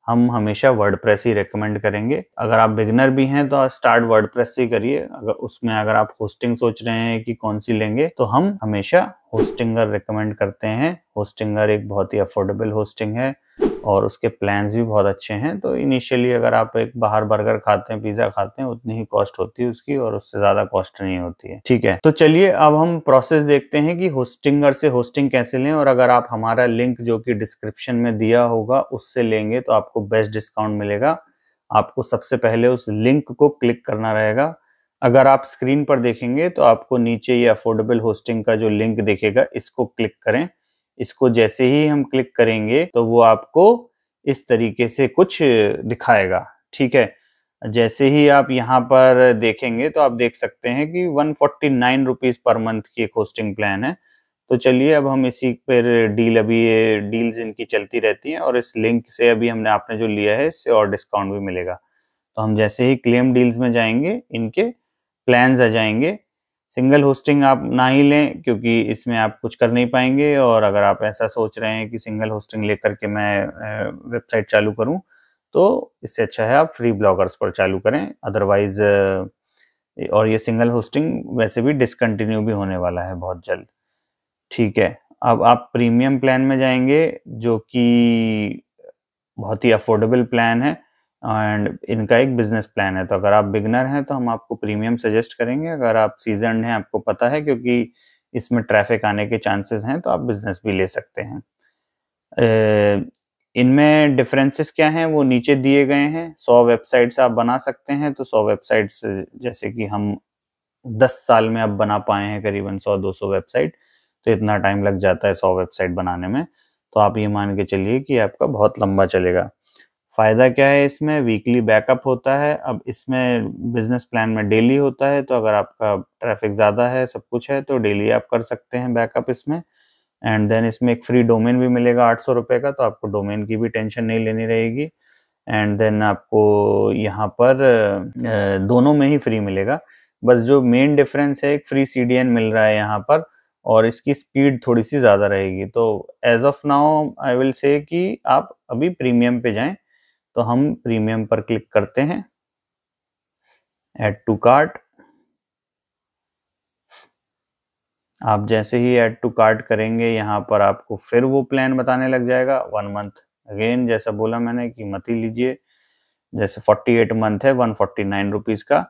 हम हमेशा वर्डप्रेस ही रेकमेंड करेंगे। अगर आप बिगिनर भी हैं तो स्टार्ट वर्डप्रेस से ही करिए। अगर आप होस्टिंग सोच रहे हैं कि कौन सी लेंगे, तो हम हमेशा होस्टिंगर रेकमेंड करते हैं। होस्टिंगर एक बहुत ही अफोर्डेबल होस्टिंग है और उसके प्लान्स भी बहुत अच्छे हैं। तो इनिशियली अगर आप एक बाहर बर्गर खाते हैं, पिज्जा खाते हैं, उतनी ही कॉस्ट होती है उसकी, और उससे ज्यादा कॉस्ट नहीं होती है, ठीक है। तो चलिए अब हम प्रोसेस देखते हैं कि होस्टिंगर से होस्टिंग कैसे लें। और अगर आप हमारा लिंक जो कि डिस्क्रिप्शन में दिया होगा उससे लेंगे तो आपको बेस्ट डिस्काउंट मिलेगा। आपको सबसे पहले उस लिंक को क्लिक करना रहेगा। अगर आप स्क्रीन पर देखेंगे तो आपको नीचे ये अफोर्डेबल होस्टिंग का जो लिंक दिखेगा, इसको क्लिक करें। इसको जैसे ही हम क्लिक करेंगे तो वो आपको इस तरीके से कुछ दिखाएगा, ठीक है। जैसे ही आप यहाँ पर देखेंगे तो आप देख सकते हैं कि 149 रुपीज पर मंथ की एक होस्टिंग प्लान है। तो चलिए अब हम इसी पर डील, अभी ये डील्स इनकी चलती रहती हैं और इस लिंक से अभी आपने जो लिया है इससे और डिस्काउंट भी मिलेगा। तो हम जैसे ही क्लेम डील्स में जाएंगे, इनके प्लान्स आ जाएंगे। सिंगल होस्टिंग आप ना ही लें क्योंकि इसमें आप कुछ कर नहीं पाएंगे, और अगर आप ऐसा सोच रहे हैं कि सिंगल होस्टिंग लेकर के मैं वेबसाइट चालू करूं, तो इससे अच्छा है आप फ्री ब्लॉगर्स पर चालू करें। अदरवाइज और ये सिंगल होस्टिंग वैसे भी डिसकंटिन्यू भी होने वाला है बहुत जल्द, ठीक है। अब आप प्रीमियम प्लान में जाएंगे जो कि बहुत ही अफोर्डेबल प्लान है एंड इनका एक बिजनेस प्लान है। तो अगर आप बिगनर हैं तो हम आपको प्रीमियम सजेस्ट करेंगे। अगर आप सीजन्ड हैं, आपको पता है क्योंकि इसमें ट्रैफिक आने के चांसेस हैं, तो आप बिजनेस भी ले सकते हैं। इनमें डिफरेंसेस क्या हैं वो नीचे दिए गए हैं। 100 वेबसाइट्स आप बना सकते हैं। तो 100 वेबसाइट्स जैसे कि हम 10 साल में अब बना पाए हैं करीबन 100-200 वेबसाइट, तो इतना टाइम लग जाता है 100 वेबसाइट बनाने में। तो आप ये मान के चलिए कि आपका बहुत लंबा चलेगा। फायदा क्या है इसमें? वीकली बैकअप होता है। अब इसमें बिजनेस प्लान में डेली होता है, तो अगर आपका ट्रैफिक ज्यादा है, सब कुछ है, तो डेली आप कर सकते हैं बैकअप इसमें। एंड देन इसमें एक फ्री डोमेन भी मिलेगा 800 रुपए का, तो आपको डोमेन की भी टेंशन नहीं लेनी रहेगी। एंड देन आपको यहाँ पर दोनों में ही फ्री मिलेगा। बस जो मेन डिफरेंस है, एक फ्री CDN मिल रहा है यहाँ पर, और इसकी स्पीड थोड़ी सी ज्यादा रहेगी। तो as of now I will say कि आप अभी प्रीमियम पे जाएं। तो हम प्रीमियम पर क्लिक करते हैं, ऐड टू कार्ट। आप जैसे ही ऐड टू कार्ट करेंगे, यहाँ पर आपको फिर वो प्लान बताने लग जाएगा 1 मंथ। अगेन जैसा बोला मैंने कि मत ही लीजिए। जैसे 48 मंथ है 149 रुपीज का।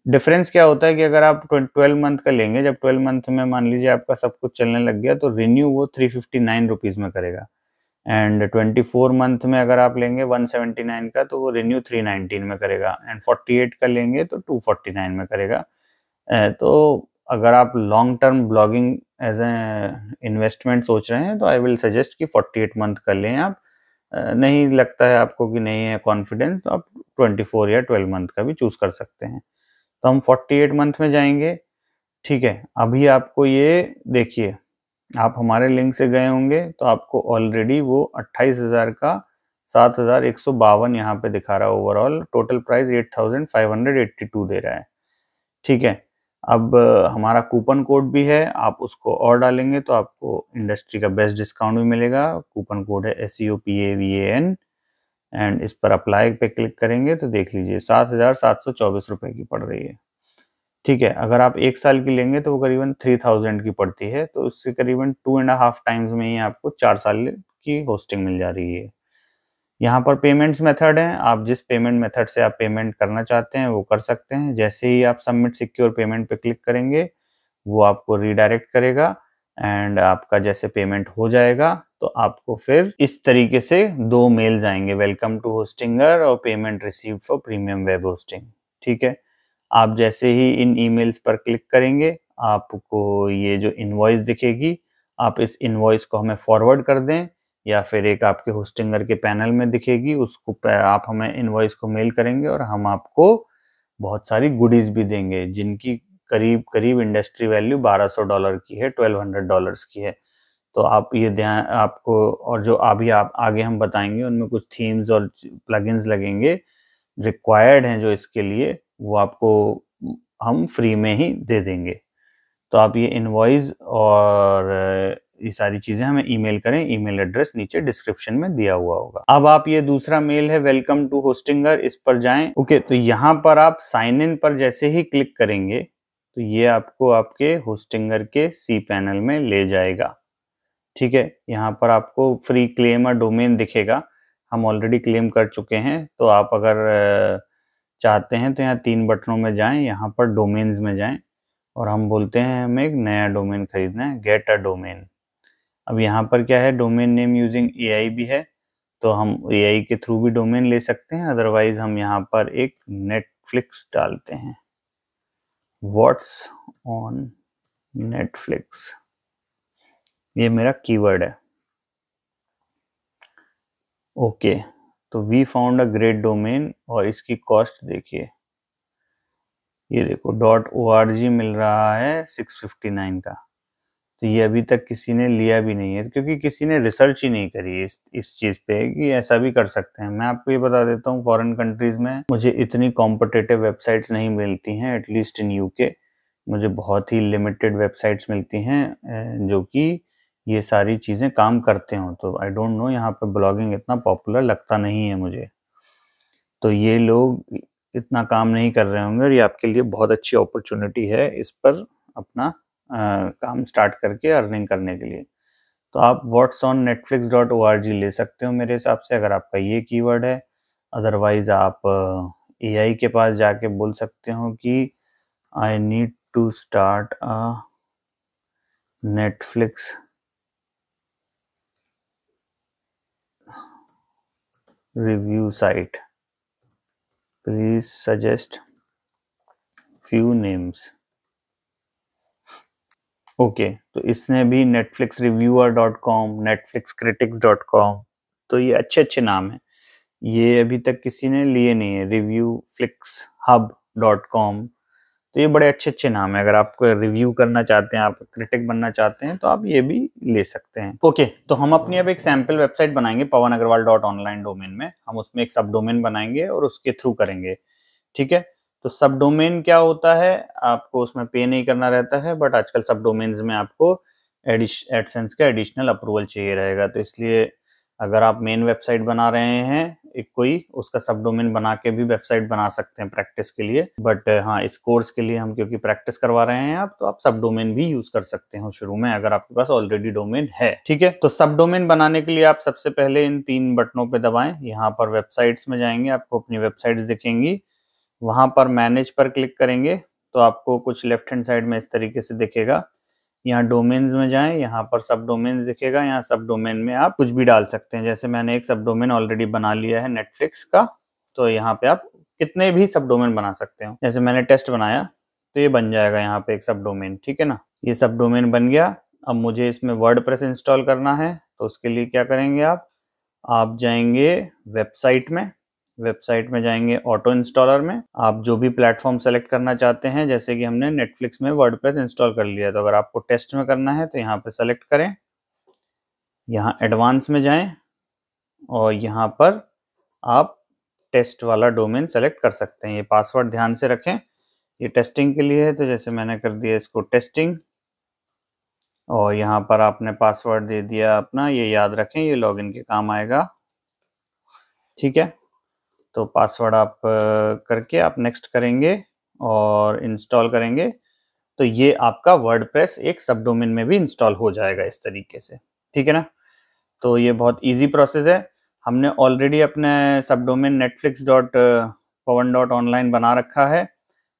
डिफरेंस क्या होता है कि अगर आप 12 मंथ का लेंगे, जब 12 मंथ में मान लीजिए आपका सब कुछ चलने लग गया, तो रिन्यू वो 359 रुपीज में करेगा। एंड 24 मंथ में अगर आप लेंगे 179 का, तो वो रिन्यू 319 में करेगा। एंड 48 का लेंगे तो 249 में करेगा। तो अगर आप long term blogging as a investment सोच रहे हैं, तो आई विल सजेस्ट कि 48 मंथ कर लें आप। नहीं लगता है आपको कि नहीं है कॉन्फिडेंस, तो आप 24 या 12 मंथ का भी चूज कर सकते हैं। तो हम 48 मंथ में जाएंगे। ठीक है, अभी आपको ये देखिए, आप हमारे लिंक से गए होंगे तो आपको ऑलरेडी वो 28,000 का 7,152 यहाँ पे दिखा रहा है। ओवरऑल टोटल प्राइस 8,582 दे रहा है। ठीक है, अब हमारा कूपन कोड भी है, आप उसको और डालेंगे तो आपको इंडस्ट्री का बेस्ट डिस्काउंट भी मिलेगा। कूपन कोड है SEOPAVAN एंड इस पर अप्लाई पे क्लिक करेंगे तो देख लीजिए 7,724 रुपए की पड़ रही है। ठीक है, अगर आप 1 साल की लेंगे तो वो करीबन 3,000 की पड़ती है, तो उससे करीबन 2.5 टाइम्स में ही आपको 4 साल की होस्टिंग मिल जा रही है। यहाँ पर पेमेंट्स मेथड हैं, आप जिस पेमेंट मेथड से आप पेमेंट करना चाहते हैं वो कर सकते हैं। जैसे ही आप सबमिट सिक्योर पेमेंट पे क्लिक करेंगे वो आपको रीडायरेक्ट करेगा एंड आपका जैसे पेमेंट हो जाएगा तो आपको फिर इस तरीके से 2 मेल्स आएंगे, वेलकम टू होस्टिंगर और payment received for premium web hosting. ठीक है, आप जैसे ही इन ईमेल्स पर क्लिक करेंगे आपको ये जो इनवॉइस दिखेगी, आप इस इनवॉइस को हमें फॉरवर्ड कर दें या फिर एक आपके होस्टिंगर के पैनल में दिखेगी, उसको आप हमें इनवॉइस को मेल करेंगे और हम आपको बहुत सारी गुडीज भी देंगे जिनकी करीब करीब इंडस्ट्री वैल्यू $1,200 की है, $1,200 की है। तो आप ये ध्यान आपको, और जो अभी आप आगे हम बताएंगे उनमें कुछ थीम्स और प्लगइन्स लगेंगे रिक्वायर्ड हैं जो इसके लिए, वो आपको हम फ्री में ही दे देंगे। तो आप ये इनवॉइस और ये सारी चीजें हमें ईमेल करें, ईमेल एड्रेस नीचे डिस्क्रिप्शन में दिया हुआ होगा। अब आप ये दूसरा मेल है वेलकम टू होस्टिंगर, इस पर जाएं। ओके, तो यहाँ पर आप साइन इन पर जैसे ही क्लिक करेंगे तो ये आपको आपके होस्टिंगर के सी पैनल में ले जाएगा। ठीक है, यहाँ पर आपको फ्री क्लेम और डोमेन दिखेगा, हम ऑलरेडी क्लेम कर चुके हैं। तो आप अगर चाहते हैं तो यहाँ 3 बटनों में जाएं, यहाँ पर डोमेन्स में जाएं और हम बोलते हैं हमें एक नया डोमेन खरीदना है, गेट अ डोमेन। अब यहाँ पर क्या है, डोमेन नेम यूजिंग AI भी है, तो हम AI के थ्रू भी डोमेन ले सकते हैं। अदरवाइज हम यहाँ पर एक नेटफ्लिक्स डालते हैं, व्हाट्स ऑन नेटफ्लिक्स, ये मेरा कीवर्ड है। ओके, तो we found a great domain और इसकी कॉस्ट देखिए, ये देखो .org मिल रहा है 659 का। तो ये अभी तक किसी ने लिया भी नहीं है क्योंकि किसी ने रिसर्च ही नहीं करी इस चीज़ पे कि ऐसा भी कर सकते हैं। मैं आपको ये बता देता हूँ, फॉरेन कंट्रीज में मुझे इतनी कॉम्पिटिटिव वेबसाइट्स नहीं मिलती हैं, एटलीस्ट इन UK मुझे बहुत ही लिमिटेड वेबसाइट्स मिलती हैं जो कि ये सारी चीज़ें काम करते हों। तो आई डोंट नो, यहाँ पे ब्लॉगिंग इतना पॉपुलर लगता नहीं है मुझे, तो ये लोग इतना काम नहीं कर रहे होंगे और ये आपके लिए बहुत अच्छी अपॉर्चुनिटी है इस पर अपना काम स्टार्ट करके अर्निंग करने के लिए। तो आप whatsonnetflix.org ले सकते हो मेरे हिसाब से, अगर आपका ये कीवर्ड है। अदरवाइज आप AI के पास जाके बोल सकते हो कि I need to start a Netflix review site, please suggest few names. Okay, तो इसने भी netflixreviewer.com, netflixcritics.com, तो ये अच्छे अच्छे नाम हैं। ये अभी तक किसी ने लिए नहीं है, reviewflixhub.com, तो ये बड़े अच्छे अच्छे नाम है। अगर आप रिव्यू करना चाहते हैं, आप क्रिटिक बनना चाहते हैं तो आप ये भी ले सकते हैं। ओके, तो हम अपनी अब एक सैम्पल वेबसाइट बनाएंगे pawanagarwal.online डोमेन में। हम उसमें एक सब डोमेन बनाएंगे और उसके थ्रू करेंगे। ठीक है, तो सब डोमेन क्या होता है, आपको उसमें पे नहीं करना रहता है, बट आजकल सब डोमेन्स में आपको एडसेंस का एडिशनल अप्रूवल चाहिए रहेगा। तो इसलिए अगर आप मेन वेबसाइट बना रहे हैं एक कोई, उसका सब डोमेन बना के भी वेबसाइट बना सकते हैं प्रैक्टिस के लिए। बट हाँ, इस कोर्स के लिए हम क्योंकि प्रैक्टिस करवा रहे हैं आप, तो आप सब डोमेन भी यूज कर सकते हो शुरू में अगर आपके पास ऑलरेडी डोमेन है। ठीक है, तो सब डोमेन बनाने के लिए आप सबसे पहले इन 3 बटनों पे दबाएं। यहाँ पर वेबसाइट्स में जाएंगे, आपको अपनी वेबसाइट्स दिखेंगी, वहां पर मैनेज पर क्लिक करेंगे तो आपको कुछ लेफ्ट हैंड साइड में इस तरीके से दिखेगा। यहाँ डोमेन्स में जाएं, यहाँ पर सब डोमेन दिखेगा। यहाँ सब डोमेन में आप कुछ भी डाल सकते हैं, जैसे मैंने एक सब डोमेन ऑलरेडी बना लिया है नेटफ्लिक्स का, तो यहाँ पे आप कितने भी सब डोमेन बना सकते हो। जैसे मैंने टेस्ट बनाया तो ये बन जाएगा यहाँ पे एक सब डोमेन। ठीक है ना, ये सब डोमेन बन गया। अब मुझे इसमें वर्डप्रेस इंस्टॉल करना है, तो उसके लिए क्या करेंगे, आप जाएंगे वेबसाइट में, वेबसाइट में जाएंगे, ऑटो इंस्टॉलर में आप जो भी प्लेटफॉर्म सेलेक्ट करना चाहते हैं, जैसे कि हमने नेटफ्लिक्स में वर्डप्रेस इंस्टॉल कर लिया, तो अगर आपको टेस्ट में करना है तो यहाँ पे सेलेक्ट करें, यहाँ एडवांस में जाएं और यहाँ पर आप टेस्ट वाला डोमेन सेलेक्ट कर सकते हैं। ये पासवर्ड ध्यान से रखें, ये टेस्टिंग के लिए है, तो जैसे मैंने कर दिया इसको टेस्टिंग, और यहाँ पर आपने पासवर्ड दे दिया अपना, ये याद रखें, ये लॉगिन के काम आएगा। ठीक है, तो पासवर्ड आप करके आप नेक्स्ट करेंगे और इंस्टॉल करेंगे, तो ये आपका वर्डप्रेस एक सब डोमेन में भी इंस्टॉल हो जाएगा इस तरीके से। ठीक है ना, तो ये बहुत इजी प्रोसेस है। हमने ऑलरेडी अपने सब डोमेन netflix.pawan.online बना रखा है,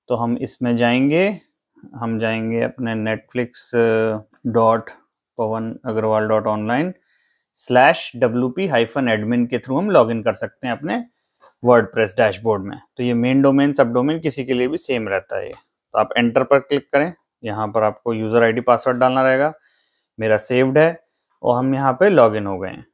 तो हम इसमें जाएंगे, हम जाएंगे अपने netflix.pawanagarwal.online/wp-admin के थ्रू हम लॉगिन कर सकते हैं अपने वर्डप्रेस डैशबोर्ड में। तो ये मेन डोमेन सब डोमेन किसी के लिए भी सेम रहता है। तो आप एंटर पर क्लिक करें, यहाँ पर आपको यूजर आईडी पासवर्ड डालना रहेगा, मेरा सेव्ड है और हम यहाँ पे लॉगिन हो गए हैं।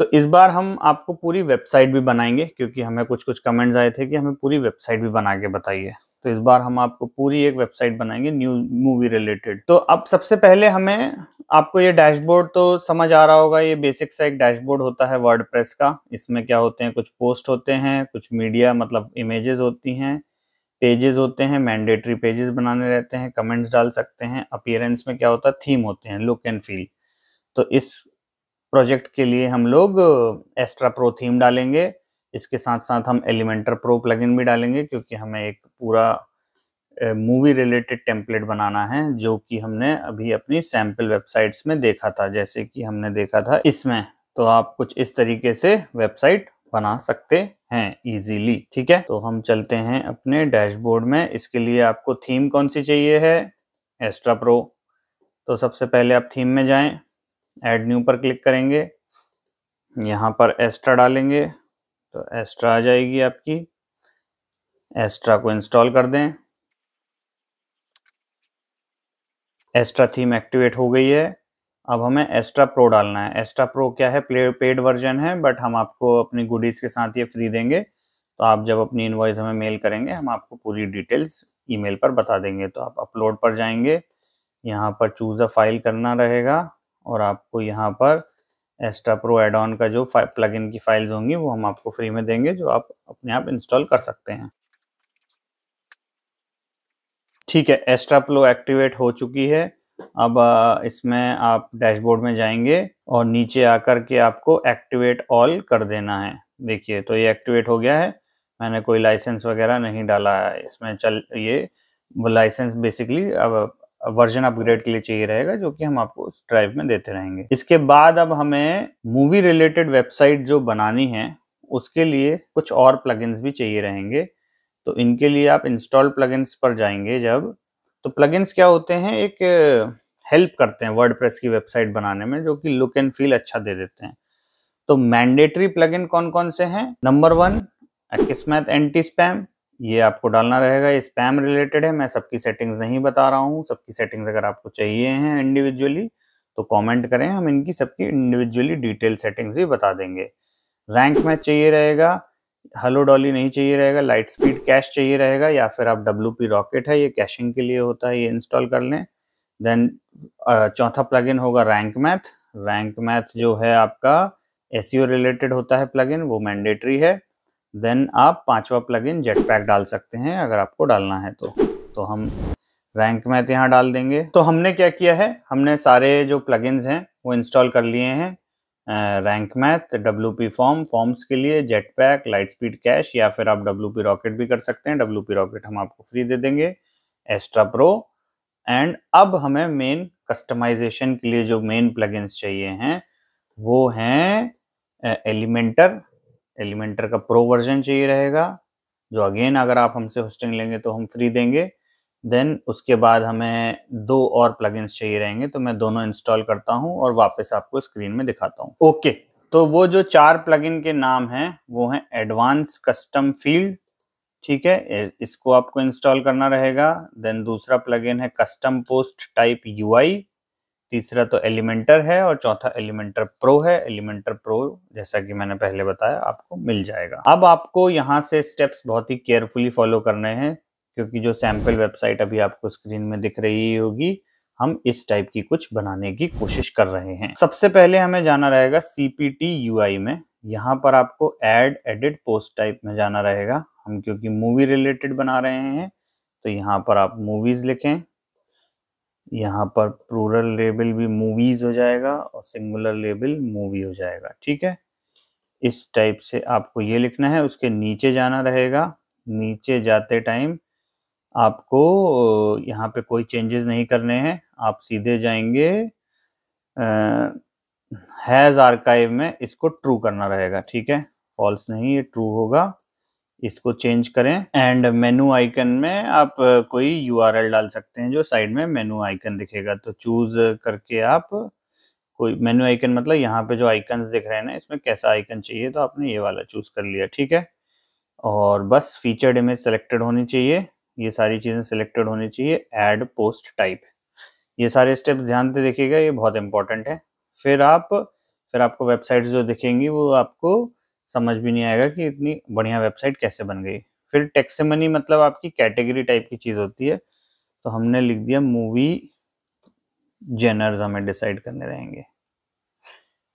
तो इस बार हम आपको पूरी वेबसाइट भी बनाएंगे, क्योंकि हमें कुछ कमेंट्स आए थे कि हमें पूरी वेबसाइट भी बना के बताइए। तो इस बार हम आपको पूरी एक वेबसाइट बनाएंगे न्यू मूवी रिलेटेड। तो अब सबसे पहले हमें, आपको ये डैशबोर्ड तो समझ आ रहा होगा, ये बेसिक सा एक डैशबोर्ड होता है वर्डप्रेस का। इसमें क्या होते हैं, कुछ पोस्ट होते हैं, कुछ मीडिया मतलब इमेजेस होती हैं, पेजेस होते हैं, मैंडेटरी पेजेस बनाने रहते हैं, कमेंट्स डाल सकते हैं, अपीयरेंस में क्या होता है, थीम होते हैं, लुक एंड फील। तो इस प्रोजेक्ट के लिए हम लोग एक्स्ट्रा प्रो थीम डालेंगे, इसके साथ साथ हम एलिमेंटर प्रो प्लगइन भी डालेंगे, क्योंकि हमें एक पूरा मूवी रिलेटेड टेम्पलेट बनाना है, जो कि हमने अभी अपनी सैम्पल वेबसाइट्स में देखा था। जैसे कि हमने देखा था इसमें, तो आप कुछ इस तरीके से वेबसाइट बना सकते हैं इजीली। ठीक है, तो हम चलते हैं अपने डैशबोर्ड में। इसके लिए आपको थीम कौन सी चाहिए है, एक्स्ट्रा प्रो। तो सबसे पहले आप थीम में जाएं, ऐड न्यू पर क्लिक करेंगे, यहाँ पर एक्स्ट्रा डालेंगे, तो एक्स्ट्रा आ जाएगी आपकी। एक्स्ट्रा को इंस्टॉल कर दें, एक्स्ट्रा थीम एक्टिवेट हो गई है। अब हमें एक्स्ट्रा प्रो डालना है। एक्स्ट्रा प्रो क्या है, पेड वर्जन है, बट हम आपको अपनी गुडीज के साथ ये फ्री देंगे। तो आप जब अपनी इनवॉइस हमें मेल करेंगे, हम आपको पूरी डिटेल्स ईमेल पर बता देंगे। तो आप अपलोड पर जाएंगे, यहाँ पर चूज अ फाइल करना रहेगा, और आपको यहाँ पर एक्स्ट्रा प्रो एड ऑन का जो प्लगइन की फाइल्स होंगी वो हम आपको फ्री में देंगे, जो आप अपने आप इंस्टॉल कर सकते हैं। ठीक है, एक्स्ट्रा प्रो एक्टिवेट हो चुकी है। अब इसमें आप डैशबोर्ड में जाएंगे और नीचे आकर के आपको एक्टिवेट ऑल कर देना है। देखिए, तो ये एक्टिवेट हो गया है। मैंने कोई लाइसेंस वगैरह नहीं डाला है इसमें। ये लाइसेंस बेसिकली अब वर्जन अपग्रेड के लिए चाहिए रहेगा, जो कि हम आपको उस ड्राइव में देते रहेंगे। इसके बाद अब हमें मूवी रिलेटेड वेबसाइट जो बनानी है, उसके लिए कुछ और प्लगइन्स भी चाहिए रहेंगे। तो इनके लिए आप इंस्टॉल प्लगइन्स पर जाएंगे जब, तो प्लगइन्स क्या होते हैं, एक हेल्प करते हैं वर्डप्रेस की वेबसाइट बनाने में, जो कि लुक एंड फील अच्छा दे देते हैं। तो मैंडेटरी प्लगइन कौन कौन से हैं, नंबर 1 Akismet एंटी स्पैम, ये आपको डालना रहेगा। ये स्पैम रिलेटेड है, मैं सबकी सेटिंग्स नहीं बता रहा हूँ। सबकी सेटिंग्स अगर आपको चाहिए हैं इंडिविजुअली तो कमेंट करें, हम इनकी सबकी इंडिविजुअली डिटेल सेटिंग्स भी बता देंगे। रैंक मैच चाहिए रहेगा, हेलो डॉली नहीं चाहिए रहेगा, लाइट स्पीड कैश चाहिए रहेगा, या फिर आप WP रॉकेट है, ये कैशिंग के लिए होता है, ये इंस्टॉल कर लें। देन चौथा प्लगइन होगा रैंक मैथ। रैंक मैथ जो है आपका SEO रिलेटेड होता है प्लगइन, वो मैंडेटरी है। देन आप 5वां प्लगइन जेटपैक डाल सकते हैं अगर आपको डालना है तो हम रैंक मैथ यहाँ डाल देंगे। तो हमने क्या किया है, हमने सारे जो प्लगइन्स हैं वो इंस्टॉल कर लिए हैं। रैंक मैथ, WP फॉर्म्स के लिए, जेटपैक, लाइट स्पीड कैश, या फिर आप WP रॉकेट भी कर सकते हैं। WP रॉकेट हम आपको फ्री दे देंगे, एक्स्ट्रा प्रो। एंड अब हमें मेन कस्टमाइजेशन के लिए जो मेन प्लगइन्स चाहिए हैं वो हैं एलिमेंटर का प्रो वर्जन चाहिए रहेगा, जो अगेन अगर आप हमसे होस्टिंग लेंगे तो हम फ्री देंगे। देन उसके बाद हमें 2 और प्लगइन्स चाहिए रहेंगे, तो मैं दोनों इंस्टॉल करता हूं और वापस आपको स्क्रीन में दिखाता हूं। ओके, तो वो जो 4 प्लगइन के नाम हैं वो हैं एडवांस कस्टम फील्ड, ठीक है, इसको आपको इंस्टॉल करना रहेगा। देन दूसरा प्लगइन है कस्टम पोस्ट टाइप UI, तीसरा तो एलिमेंटर है और चौथा एलिमेंटर प्रो है। एलिमेंटर प्रो जैसा कि मैंने पहले बताया आपको मिल जाएगा। अब आपको यहाँ से स्टेप्स बहुत ही केयरफुली फॉलो करने हैं, क्योंकि जो सैंपल वेबसाइट अभी आपको स्क्रीन में दिख रही होगी, हम इस टाइप की कुछ बनाने की कोशिश कर रहे हैं। सबसे पहले हमें जाना रहेगा CPT UI में। यहाँ पर आपको ऐड एडिट पोस्ट टाइप में जाना रहेगा। हम क्योंकि मूवी रिलेटेड बना रहे हैं तो यहाँ पर आप मूवीज लिखें। यहाँ पर प्लूरल लेबल भी मूवीज हो जाएगा और सिंगुलर लेबल मूवी हो जाएगा। ठीक है, इस टाइप से आपको ये लिखना है। उसके नीचे जाना रहेगा। नीचे जाते टाइम आपको यहाँ पे कोई चेंजेस नहीं करने हैं, आप सीधे जाएंगे हैज आर्काइव में, इसको ट्रू करना रहेगा। ठीक है, फॉल्स नहीं, ये ट्रू होगा। इसको चेंज करें एंड मेनू आइकन में आप कोई URL डाल सकते हैं जो साइड में मेनू आइकन दिखेगा। तो चूज करके आप कोई मेनू आइकन, मतलब यहाँ पे जो आइकन दिख रहे हैं ना, इसमें कैसा आइकन चाहिए, तो आपने ये वाला चूज कर लिया। ठीक है, और बस फीचर्ड इमेज सेलेक्टेड होनी चाहिए, ये सारी चीजें सेलेक्टेड होनी चाहिए। ऐड पोस्ट टाइप, ये सारे स्टेप्स ध्यान से देखिएगा, ये बहुत इंपॉर्टेंट है। फिर आपको वेबसाइट जो दिखेंगी वो आपको समझ भी नहीं आएगा कि इतनी बढ़िया वेबसाइट कैसे बन गई। फिर टेक्सोनॉमी मतलब आपकी कैटेगरी टाइप की चीज होती है, तो हमने लिख दिया मूवी जेनर्स, हमें डिसाइड करने रहेंगे।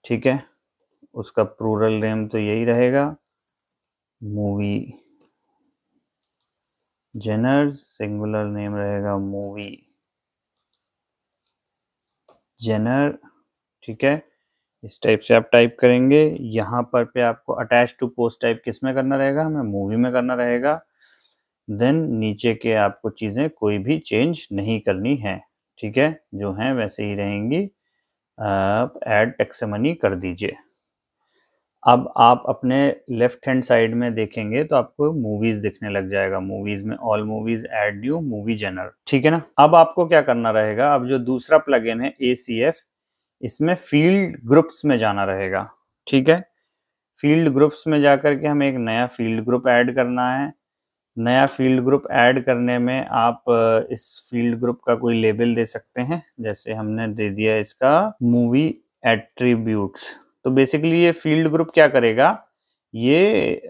ठीक है, उसका प्लूरल नेम तो यही रहेगा, मूवी जेनर्स। सिंगुलर नेम रहेगा मूवी जेनर। ठीक है, इस टाइप से आप टाइप करेंगे। यहाँ पर पे आपको अटैच टू पोस्ट टाइप किस में करना रहेगा, हमें मूवी में करना रहेगा। देन नीचे के आपको चीज़ें कोई भी चेंज नहीं करनी है। ठीक है, जो हैं वैसे ही रहेंगी। आप ऐड टेक्सोनॉमी कर दीजिए। अब आप अपने लेफ्ट हैंड साइड में देखेंगे तो आपको मूवीज दिखने लग जाएगा। मूवीज में all movies, add new movie genre. ठीक है ना, अब आपको क्या करना रहेगा, अब जो दूसरा प्लगइन है ACF, इसमें फील्ड ग्रुप्स में जाना रहेगा। ठीक है, फील्ड ग्रुप्स में जाकर के हमें एक नया फील्ड ग्रुप ऐड करना है। नया फील्ड ग्रुप ऐड करने में आप इस फील्ड ग्रुप का कोई लेबल दे सकते हैं, जैसे हमने दे दिया इसका मूवी एट्रीब्यूट्स। तो बेसिकली ये फील्ड ग्रुप क्या करेगा, ये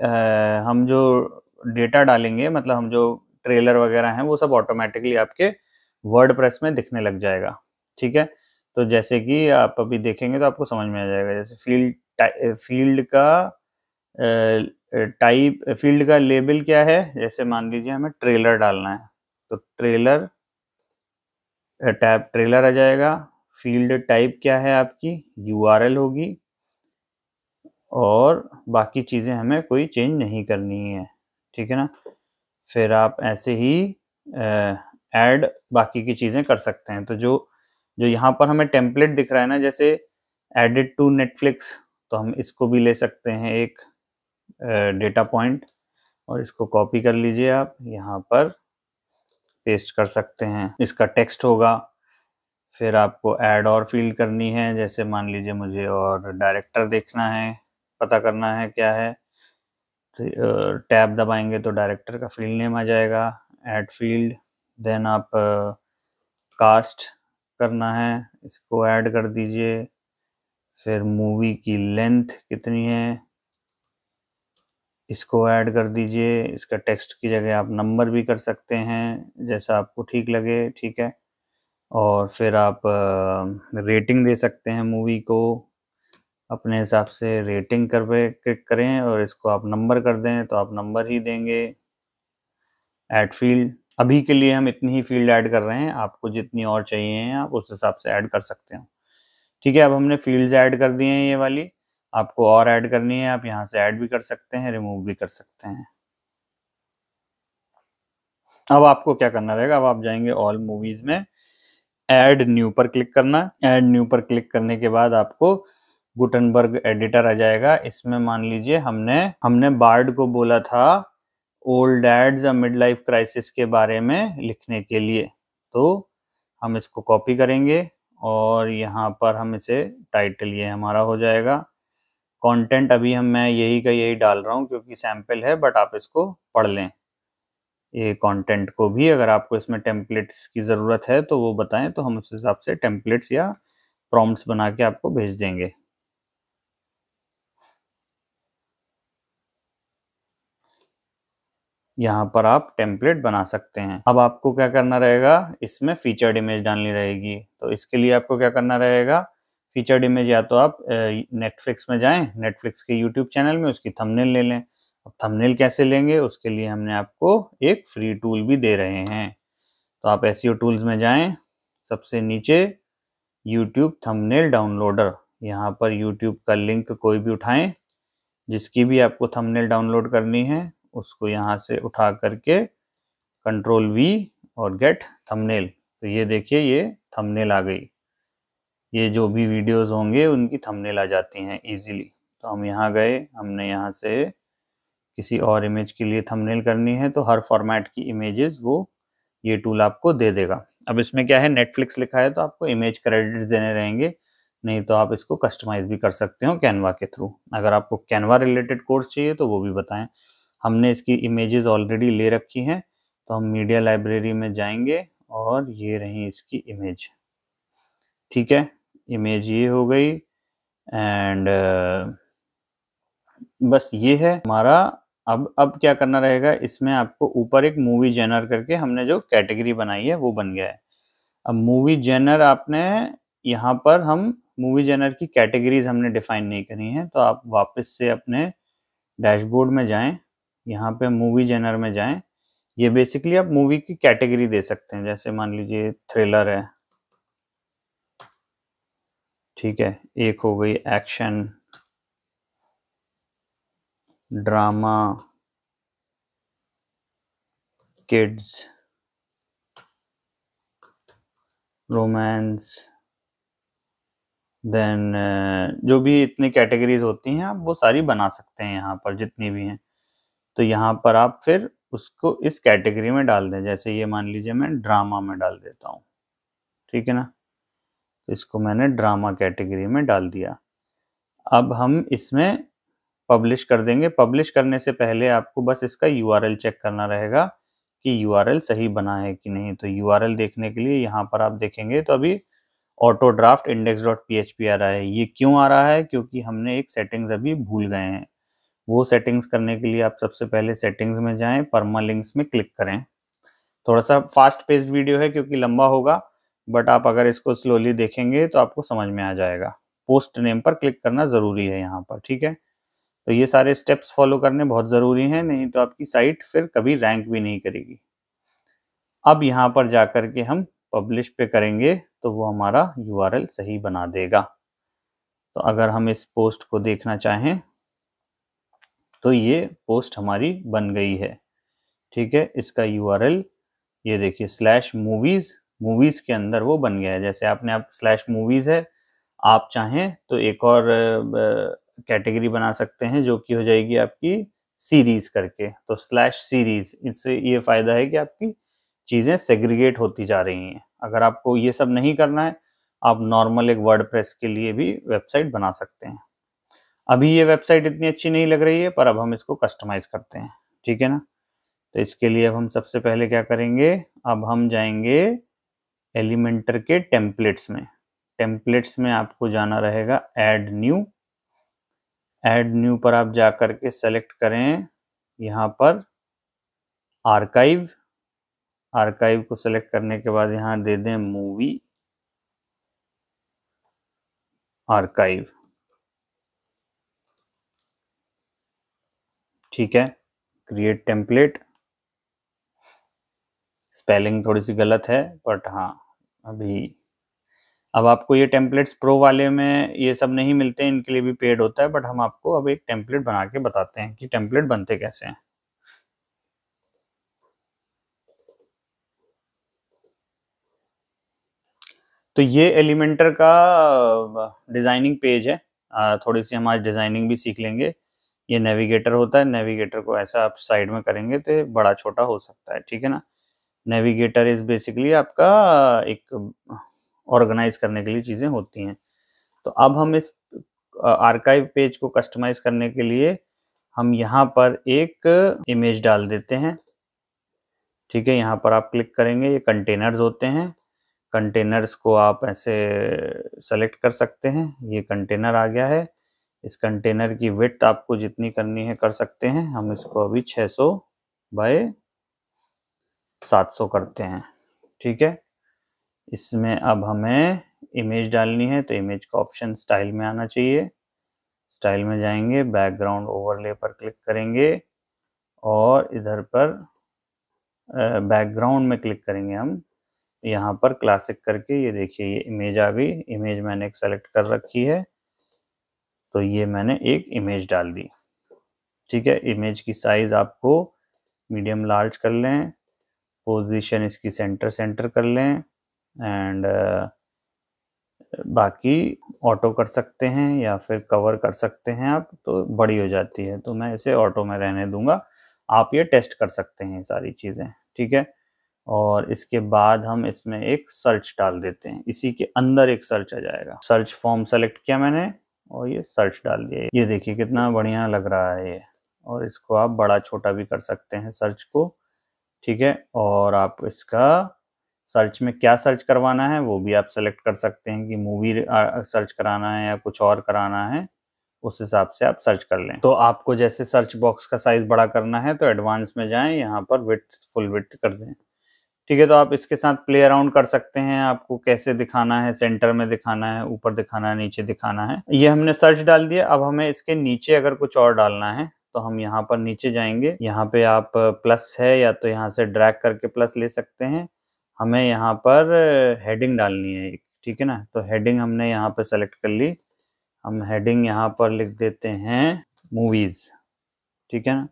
हम जो डेटा डालेंगे, मतलब हम जो ट्रेलर वगैरह हैं वो सब ऑटोमेटिकली आपके वर्डप्रेस में दिखने लग जाएगा। ठीक है, तो जैसे कि आप अभी देखेंगे तो आपको समझ में आ जाएगा। जैसे फील्ड का लेबल क्या है, जैसे मान लीजिए हमें ट्रेलर डालना है तो ट्रेलर टैब ट्रेलर आ जाएगा। फील्ड टाइप क्या है आपकी, URL होगी, और बाकी चीज़ें हमें कोई चेंज नहीं करनी है। ठीक है ना, फिर आप ऐसे ही ऐड बाकी की चीज़ें कर सकते हैं। तो जो यहाँ पर हमें टेम्पलेट दिख रहा है ना, जैसे एडिट टू नेटफ्लिक्स, तो हम इसको भी ले सकते हैं एक डेटा पॉइंट, और इसको कॉपी कर लीजिए, आप यहाँ पर पेस्ट कर सकते हैं। इसका टेक्स्ट होगा। फिर आपको ऐड और फील्ड करनी है, जैसे मान लीजिए मुझे और डायरेक्टर देखना है, पता करना है क्या है, तो टैब दबाएंगे तो डायरेक्टर का फील्ड नेम आ जाएगा, ऐड फील्ड। देन आप कास्ट करना है, इसको ऐड कर दीजिए। फिर मूवी की लेंथ कितनी है, इसको ऐड कर दीजिए। इसका टेक्स्ट की जगह आप नंबर भी कर सकते हैं, जैसा आपको ठीक लगे। ठीक है, और फिर आप रेटिंग दे सकते हैं मूवी को, अपने हिसाब से रेटिंग कर पे क्लिक करें और इसको आप नंबर कर दें तो आप नंबर ही देंगे। ऐड फील्ड, अभी के लिए हम इतनी ही फील्ड ऐड कर रहे हैं, आपको जितनी और चाहिए हैं आप उस हिसाब से ऐड कर सकते हो। ठीक है, अब हमने फील्ड्स ऐड कर दिए हैं, ये वाली आपको और ऐड करनी है, आप यहाँ से ऐड भी कर सकते हैं, रिमूव भी कर सकते हैं। अब आपको क्या करना रहेगा, अब आप जाएंगे ऑल मूवीज में, ऐड न्यू पर क्लिक करना। ऐड न्यू पर क्लिक करने के बाद आपको गुटनबर्ग एडिटर आ जाएगा। इसमें मान लीजिए हमने बार्ड को बोला था old adds a mid life crisis के बारे में लिखने के लिए, तो हम इसको कॉपी करेंगे और यहाँ पर हम इसे टाइटल, ये हमारा हो जाएगा। कंटेंट अभी मैं यही का यही डाल रहा हूँ क्योंकि सैंपल है, बट आप इसको पढ़ लें ये कंटेंट को भी। अगर आपको इसमें टेम्पलेट्स की ज़रूरत है तो वो बताएं, तो हम उस हिसाब से टेम्पलेट्स या प्रॉम्प्ट्स बना के आपको भेज देंगे। यहाँ पर आप टेम्पलेट बना सकते हैं। अब आपको क्या करना रहेगा, इसमें फीचर्ड इमेज डालनी रहेगी। तो इसके लिए आपको क्या करना रहेगा, फीचर्ड इमेज या तो आप नेटफ्लिक्स में जाएं, नेटफ्लिक्स के यूट्यूब चैनल में उसकी थंबनेल ले लें। अब थंबनेल कैसे लेंगे, उसके लिए हमने आपको एक फ्री टूल भी दे रहे हैं। तो आप एसईओ टूल्स में जाएं, सबसे नीचे यूट्यूब थंबनेल डाउनलोडर, यहाँ पर यूट्यूब का लिंक कोई भी उठाएं, जिसकी भी आपको थंबनेल डाउनलोड करनी है उसको यहाँ से उठा करके Ctrl+V और गेट थंबनेल। तो ये देखिए ये थंबनेल आ गई। ये जो भी वीडियोस होंगे उनकी थंबनेल आ जाती हैं इजीली। तो हम यहाँ गए, हमने यहाँ से किसी और इमेज के लिए थंबनेल करनी है तो हर फॉर्मेट की इमेजेस वो ये टूल आपको दे देगा। अब इसमें क्या है, नेटफ्लिक्स लिखा है तो आपको इमेज क्रेडिट्स देने रहेंगे, नहीं तो आप इसको कस्टमाइज भी कर सकते हो कैनवा के थ्रू। अगर आपको कैनवा रिलेटेड कोर्स चाहिए तो वो भी बताएं। हमने इसकी इमेजेस ऑलरेडी ले रखी हैं, तो हम मीडिया लाइब्रेरी में जाएंगे और ये रही इसकी इमेज। ठीक है, इमेज ये हो गई एंड बस ये है हमारा। अब क्या करना रहेगा, इसमें आपको ऊपर एक मूवी जेनर करके हमने जो कैटेगरी बनाई है वो बन गया है। अब मूवी जेनर आपने यहाँ पर हम मूवी जेनर की कैटेगरीज हमने डिफाइन नहीं करी हैं, तो आप वापस से अपने डैशबोर्ड में जाएं, यहाँ पे मूवी जेनर में जाएं। ये बेसिकली आप मूवी की कैटेगरी दे सकते हैं, जैसे मान लीजिए थ्रिलर है, ठीक है, एक हो गई action, drama, kids, romance, then जो भी इतनी कैटेगरीज होती हैं आप वो सारी बना सकते हैं यहाँ पर जितनी भी हैं। तो यहाँ पर आप फिर उसको इस कैटेगरी में डाल दें, जैसे ये मान लीजिए मैं ड्रामा में डाल देता हूँ, ठीक है ना। तो इसको मैंने ड्रामा कैटेगरी में डाल दिया। अब हम इसमें पब्लिश कर देंगे। पब्लिश करने से पहले आपको बस इसका यूआरएल चेक करना रहेगा कि यूआरएल सही बना है कि नहीं। तो यूआरएल देखने के लिए यहाँ पर आप देखेंगे तो अभी ऑटो ड्राफ्ट index.php आ रहा है। ये क्यों आ रहा है, क्योंकि हमने एक सेटिंग्स अभी भूल गए हैं। वो सेटिंग्स करने के लिए आप सबसे पहले सेटिंग्स में जाएं, परमालिंक्स में क्लिक करें। थोड़ा सा फास्ट पेस्ड वीडियो है क्योंकि लंबा होगा, बट आप अगर इसको स्लोली देखेंगे तो आपको समझ में आ जाएगा। पोस्ट नेम पर क्लिक करना ज़रूरी है यहाँ पर, ठीक है। तो ये सारे स्टेप्स फॉलो करने बहुत ज़रूरी हैं, नहीं तो आपकी साइट फिर कभी रैंक भी नहीं करेगी। अब यहाँ पर जाकर के हम पब्लिश पे करेंगे तो वो हमारा यूआरएल सही बना देगा। तो अगर हम इस पोस्ट को देखना चाहें तो ये पोस्ट हमारी बन गई है, ठीक है। इसका यूआरएल ये देखिए /movies, मूवीज के अंदर वो बन गया है। जैसे आपने आप /movies है, आप चाहें तो एक और कैटेगरी बना सकते हैं जो कि हो जाएगी आपकी सीरीज करके। तो /series, इससे ये फायदा है कि आपकी चीज़ें सेग्रीगेट होती जा रही हैं। अगर आपको ये सब नहीं करना है, आप नॉर्मल एक वर्डप्रेस के लिए भी वेबसाइट बना सकते हैं। अभी ये वेबसाइट इतनी अच्छी नहीं लग रही है, पर अब हम इसको कस्टमाइज करते हैं, ठीक है ना। तो इसके लिए अब हम सबसे पहले क्या करेंगे, अब हम जाएंगे एलिमेंटर के टेम्पलेट्स में। टेम्पलेट्स में आपको जाना रहेगा ऐड न्यू। ऐड न्यू पर आप जा करके सेलेक्ट करें यहाँ पर आर्काइव। आर्काइव को सेलेक्ट करने के बाद यहाँ दे दें मूवी आर्काइव, ठीक है। क्रिएट टेम्पलेट, स्पेलिंग थोड़ी सी गलत है बट हाँ अभी। अब आपको ये टेम्पलेट्स प्रो वाले में ये सब नहीं मिलते, इनके लिए भी पेड होता है, बट हम आपको अब एक टेम्पलेट बना के बताते हैं कि टेम्पलेट बनते कैसे हैं। तो ये एलिमेंटर का डिज़ाइनिंग पेज है। थोड़ी सी हमारी डिज़ाइनिंग भी सीख लेंगे। ये नेविगेटर होता है, नेविगेटर को ऐसा आप साइड में करेंगे तो बड़ा छोटा हो सकता है, ठीक है ना। नेविगेटर इज बेसिकली आपका एक ऑर्गेनाइज करने के लिए चीज़ें होती हैं। तो अब हम इस आर्काइव पेज को कस्टमाइज करने के लिए हम यहाँ पर एक इमेज डाल देते हैं, ठीक है। यहाँ पर आप क्लिक करेंगे, ये कंटेनर्स होते हैं। कंटेनर्स को आप ऐसे सेलेक्ट कर सकते हैं। ये कंटेनर आ गया है। इस कंटेनर की विड्थ आपको जितनी करनी है कर सकते हैं। हम इसको अभी 600 बाय 700 करते हैं, ठीक है। इसमें अब हमें इमेज डालनी है, तो इमेज का ऑप्शन स्टाइल में आना चाहिए। स्टाइल में जाएंगे, बैकग्राउंड ओवरले पर क्लिक करेंगे और इधर पर बैकग्राउंड में क्लिक करेंगे हम। यहाँ पर क्लासिक करके ये देखिए ये इमेज आ गई। इमेज मैंने एक सेलेक्ट कर रखी है, तो ये मैंने एक इमेज डाल दी, ठीक है। इमेज की साइज आपको मीडियम लार्ज कर लें, पोजीशन इसकी सेंटर कर लें एंड बाकी ऑटो कर सकते हैं या फिर कवर कर सकते हैं आप, तो बड़ी हो जाती है, तो मैं इसे ऑटो में रहने दूंगा। आप ये टेस्ट कर सकते हैं सारी चीज़ें, ठीक है। और इसके बाद हम इसमें एक सर्च डाल देते हैं, इसी के अंदर एक सर्च आ जाएगा। सर्च फॉर्म सेलेक्ट किया मैंने और ये सर्च डाल दिया। ये देखिए कितना बढ़िया लग रहा है ये। और इसको आप बड़ा छोटा भी कर सकते हैं सर्च को, ठीक है। और आप इसका सर्च में क्या सर्च करवाना है वो भी आप सेलेक्ट कर सकते हैं कि मूवी सर्च कराना है या कुछ और कराना है, उस हिसाब से आप सर्च कर लें। तो आपको जैसे सर्च बॉक्स का साइज बड़ा करना है तो एडवांस में जाएं, यहाँ पर विड्थ फुल विड्थ कर दें, ठीक है। तो आप इसके साथ प्ले अराउंड कर सकते हैं, आपको कैसे दिखाना है, सेंटर में दिखाना है, ऊपर दिखाना है, नीचे दिखाना है। ये हमने सर्च डाल दिया। अब हमें इसके नीचे अगर कुछ और डालना है तो हम यहाँ पर नीचे जाएंगे। यहाँ पे आप प्लस है या तो यहाँ से ड्रैग करके प्लस ले सकते हैं। हमें यहाँ पर हेडिंग डालनी है, ठीक है ना। तो हेडिंग हमने यहाँ पर सेलेक्ट कर ली। हम हेडिंग यहाँ पर लिख देते हैं मूवीज, ठीक है ना।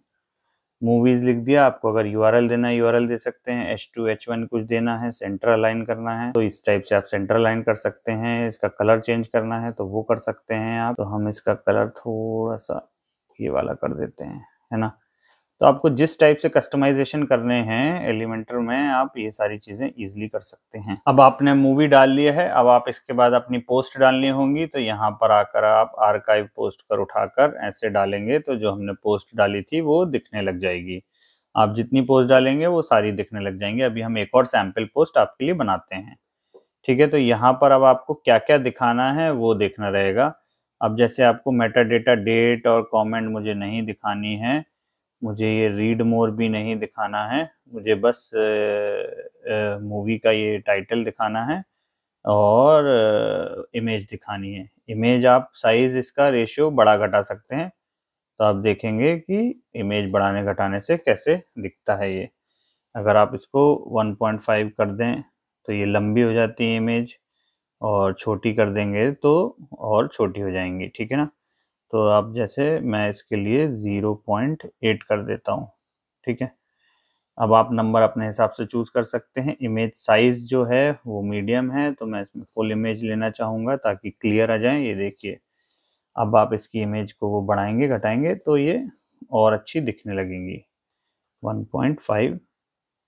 मूवीज लिख दिया। आपको अगर यूआरएल देना है यूआरएल दे सकते हैं, H2 H1 कुछ देना है, सेंटर अलाइन करना है तो इस टाइप से आप सेंटर अलाइन कर सकते हैं। इसका कलर चेंज करना है तो वो कर सकते हैं आप। तो हम इसका कलर थोड़ा सा ये वाला कर देते हैं, है ना। तो आपको जिस टाइप से कस्टमाइजेशन करने हैं एलिमेंटर में, आप ये सारी चीजें इजीली कर सकते हैं। अब आपने मूवी डाल लिया है, अब आप इसके बाद अपनी पोस्ट डालनी होंगी। तो यहाँ पर आकर आप आर्काइव पोस्ट कर उठाकर ऐसे डालेंगे तो जो हमने पोस्ट डाली थी वो दिखने लग जाएगी। आप जितनी पोस्ट डालेंगे वो सारी दिखने लग जाएंगे। अभी हम एक और सैंपल पोस्ट आपके लिए बनाते हैं, ठीक है। तो यहाँ पर अब आपको क्या क्या दिखाना है वो देखना रहेगा। अब जैसे आपको मेटा डेटा, डेट और कॉमेंट मुझे नहीं दिखानी है, मुझे ये रीड मोर भी नहीं दिखाना है, मुझे बस मूवी का ये टाइटल दिखाना है और इमेज दिखानी है। इमेज आप साइज इसका रेशियो बड़ा घटा सकते हैं, तो आप देखेंगे कि इमेज बढ़ाने घटाने से कैसे दिखता है ये। अगर आप इसको 1.5 कर दें तो ये लंबी हो जाती है इमेज, और छोटी कर देंगे तो और छोटी हो जाएंगी, ठीक है ना। तो आप जैसे मैं इसके लिए 0.8 कर देता हूँ, ठीक है। अब आप नंबर अपने हिसाब से चूज कर सकते हैं। इमेज साइज जो है वो मीडियम है, तो मैं इसमें फुल इमेज लेना चाहूँगा ताकि क्लियर आ जाए। ये देखिए अब आप इसकी इमेज को वो बढ़ाएंगे घटाएंगे तो ये और अच्छी दिखने लगेंगी। 1.5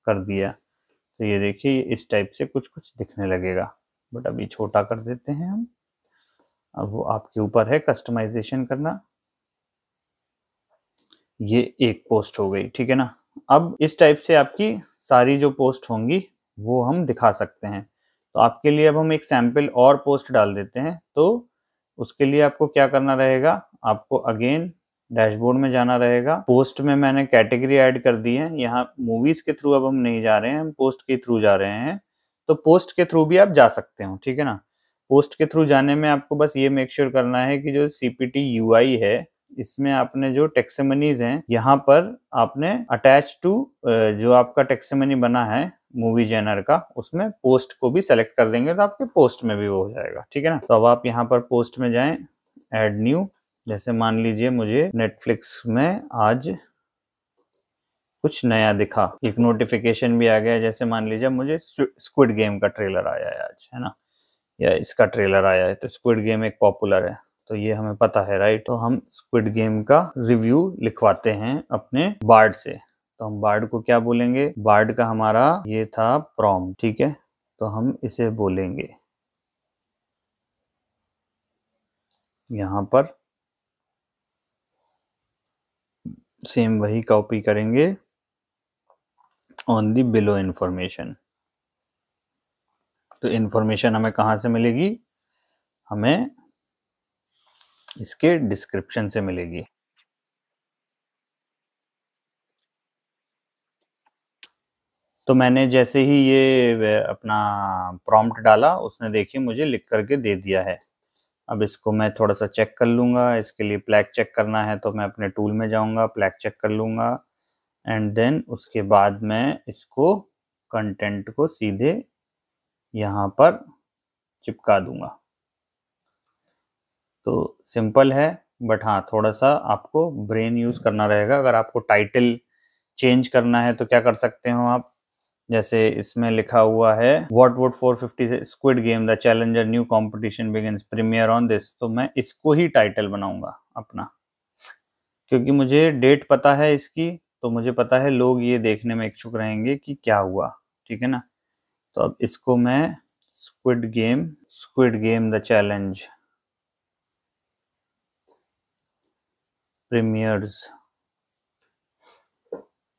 कर दिया तो ये देखिए इस टाइप से कुछ कुछ दिखने लगेगा, बट अभी छोटा कर देते हैं हम। अब वो आपके ऊपर है कस्टमाइजेशन करना। ये एक पोस्ट हो गई, ठीक है ना। अब इस टाइप से आपकी सारी जो पोस्ट होंगी वो हम दिखा सकते हैं। तो आपके लिए अब हम एक सैंपल और पोस्ट डाल देते हैं। तो उसके लिए आपको क्या करना रहेगा, आपको अगेन डैशबोर्ड में जाना रहेगा। पोस्ट में मैंने कैटेगरी ऐड कर दी है। यहाँ मूवीज के थ्रू अब हम नहीं जा रहे हैं, हम पोस्ट के थ्रू जा रहे हैं। तो पोस्ट के थ्रू भी आप जा सकते हो, ठीक है ना। पोस्ट के थ्रू जाने में आपको बस ये मेक श्योर करना है कि जो CPT UI है इसमें आपने जो टेक्समनीज हैं यहाँ पर आपने अटैच टू जो आपका टेक्समनी बना है मूवी जेनर का, उसमें पोस्ट को भी सेलेक्ट कर देंगे तो आपके पोस्ट में भी वो हो जाएगा, ठीक है ना। तो अब आप यहाँ पर पोस्ट में जाएं, ऐड न्यू। जैसे मान लीजिए मुझे नेटफ्लिक्स में आज कुछ नया दिखा, एक नोटिफिकेशन भी आ गया। जैसे मान लीजिए मुझे स्क्विड गेम का ट्रेलर आया है आज, है ना, या इसका ट्रेलर आया है। तो स्क्विड गेम एक पॉपुलर है तो ये हमें पता है, राइट। तो हम स्क्विड गेम का रिव्यू लिखवाते हैं अपने बार्ड से। तो हम बार्ड को क्या बोलेंगे, बार्ड का हमारा ये था प्रॉम्प्ट, ठीक है। तो हम इसे बोलेंगे यहाँ पर सेम वही कॉपी करेंगे ऑन दी बिलो इंफॉर्मेशन। तो इन्फॉर्मेशन हमें कहाँ से मिलेगी? हमें इसके डिस्क्रिप्शन से मिलेगी। तो मैंने जैसे ही ये अपना प्रॉम्प्ट डाला, उसने देखिए मुझे लिख करके दे दिया है। अब इसको मैं थोड़ा सा चेक कर लूँगा। इसके लिए फ्लैग चेक करना है तो मैं अपने टूल में जाऊँगा, फ्लैग चेक कर लूँगा एंड देन उसके बाद मैं इसको कंटेंट को सीधे यहाँ पर चिपका दूँगा। तो सिंपल है, बट हाँ थोड़ा सा आपको ब्रेन यूज़ करना रहेगा। अगर आपको टाइटल चेंज करना है तो क्या कर सकते हो आप? जैसे इसमें लिखा हुआ है what would 450 Squid Game the challenger new competition begins premiere on this, तो मैं इसको ही टाइटल बनाऊंगा अपना, क्योंकि मुझे डेट पता है इसकी, तो मुझे पता है लोग ये देखने में इच्छुक रहेंगे कि क्या हुआ। ठीक है ना? तो अब इसको मैं squid Game the challenge premiers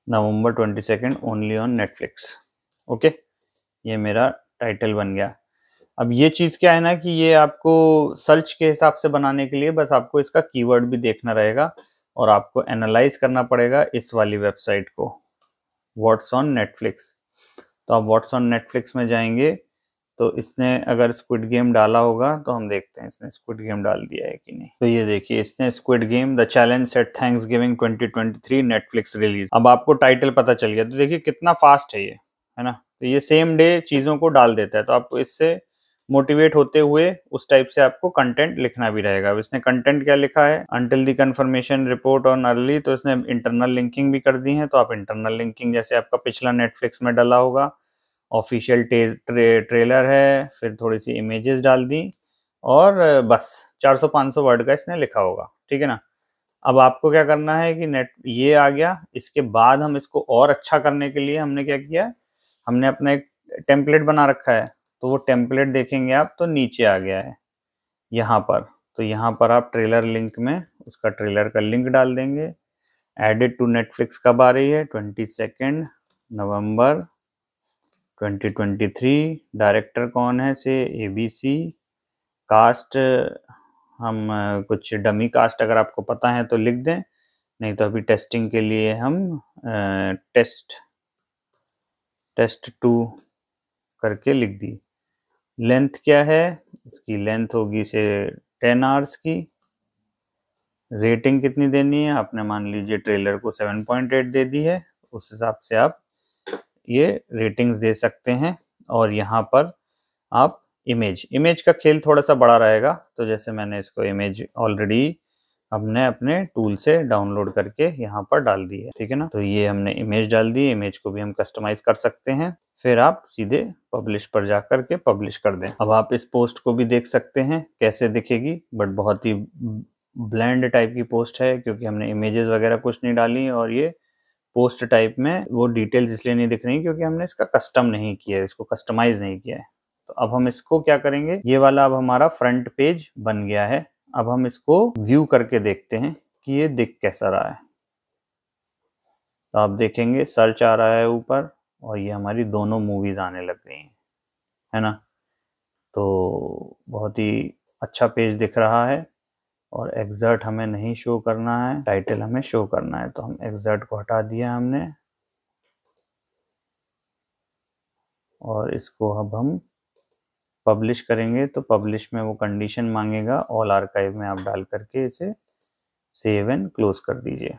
November 22 only on Netflix. Okay, ये मेरा टाइटल बन गया। अब ये चीज़ क्या है ना कि ये आपको सर्च के हिसाब से बनाने के लिए बस आपको इसका कीवर्ड भी देखना रहेगा और आपको एनालाइज करना पड़ेगा इस वाली वेबसाइट को, व्हाट्स ऑन नेटफ्लिक्स। तो आप व्हाट्स ऑन नेटफ्लिक्स में जाएंगे तो इसने अगर स्क्विड गेम डाला होगा तो हम देखते हैं इसने स्क्विड गेम डाल दिया है कि नहीं। तो ये देखिए इसने squid Game the challenge set Thanksgiving 2023 Netflix release. अब आपको टाइटल पता चल गया। तो देखिए कितना फास्ट है ये, है ना? तो ये सेम डे चीज़ों को डाल देता है। तो आपको इससे मोटिवेट होते हुए उस टाइप से आपको कंटेंट लिखना भी रहेगा। अब इसने कंटेंट क्या लिखा है? Until the confirmation report on early, तो इसने इंटरनल लिंकिंग भी कर दी है। तो आप इंटरनल लिंकिंग जैसे आपका पिछला नेटफ्लिक्स में डाला होगा, ऑफिशियल ट्रेलर है, फिर थोड़ी सी इमेजेस डाल दी और बस 400-500 वर्ड का इसने लिखा होगा। ठीक है ना? अब आपको क्या करना है कि नेट ये आ गया, इसके बाद हम इसको और अच्छा करने के लिए हमने क्या किया, हमने अपना एक टेम्पलेट बना रखा है। तो वो टेम्पलेट देखेंगे आप तो नीचे आ गया है यहाँ पर। तो यहाँ पर आप ट्रेलर लिंक में उसका ट्रेलर का लिंक डाल देंगे। एडिड टू नेटफ्लिक्स कब आ रही है? 22 नवंबर 2023। डायरेक्टर कौन है? से ABC। कास्ट हम कुछ डमी कास्ट अगर आपको पता है तो लिख दें, नहीं तो अभी टेस्टिंग के लिए हम टेस्ट 2 करके लिख दी। लेंथ क्या है इसकी? लेंथ होगी से 10 आवर्स की। रेटिंग कितनी देनी है? आपने मान लीजिए ट्रेलर को 7.8 दे दी है, उस हिसाब से आप ये रेटिंग्स दे सकते हैं। और यहाँ पर आप इमेज का खेल थोड़ा सा बड़ा रहेगा। तो जैसे मैंने इसको इमेज ऑलरेडी हमने अपने टूल से डाउनलोड करके यहाँ पर डाल दी है। ठीक है ना? तो ये हमने इमेज डाल दी। इमेज को भी हम कस्टमाइज कर सकते हैं। फिर आप सीधे पब्लिश पर जा करके पब्लिश कर दें। अब आप इस पोस्ट को भी देख सकते हैं कैसे दिखेगी, बट बहुत ही ब्लैंड टाइप की पोस्ट है क्योंकि हमने इमेजेस वगैरह कुछ नहीं डाली। और ये पोस्ट टाइप में वो डिटेल्स इसलिए नहीं दिख रही क्योंकि हमने इसका कस्टम नहीं किया है, इसको कस्टमाइज नहीं किया है। तो अब हम इसको क्या करेंगे, ये वाला अब हमारा फ्रंट पेज बन गया है। अब हम इसको व्यू करके देखते हैं कि ये दिख कैसा रहा है। तो आप देखेंगे सर्च आ रहा है ऊपर और ये हमारी दोनों मूवीज आने लग गई हैं, है ना? तो बहुत ही अच्छा पेज दिख रहा है। और एग्जर्ट हमें नहीं शो करना है, टाइटल हमें शो करना है। तो हम एग्जर्ट को हटा दिया हमने और इसको अब हम पब्लिश करेंगे। तो पब्लिश में वो कंडीशन मांगेगा, ऑल आर्काइव में आप डाल करके इसे सेव एंड क्लोज कर दीजिए।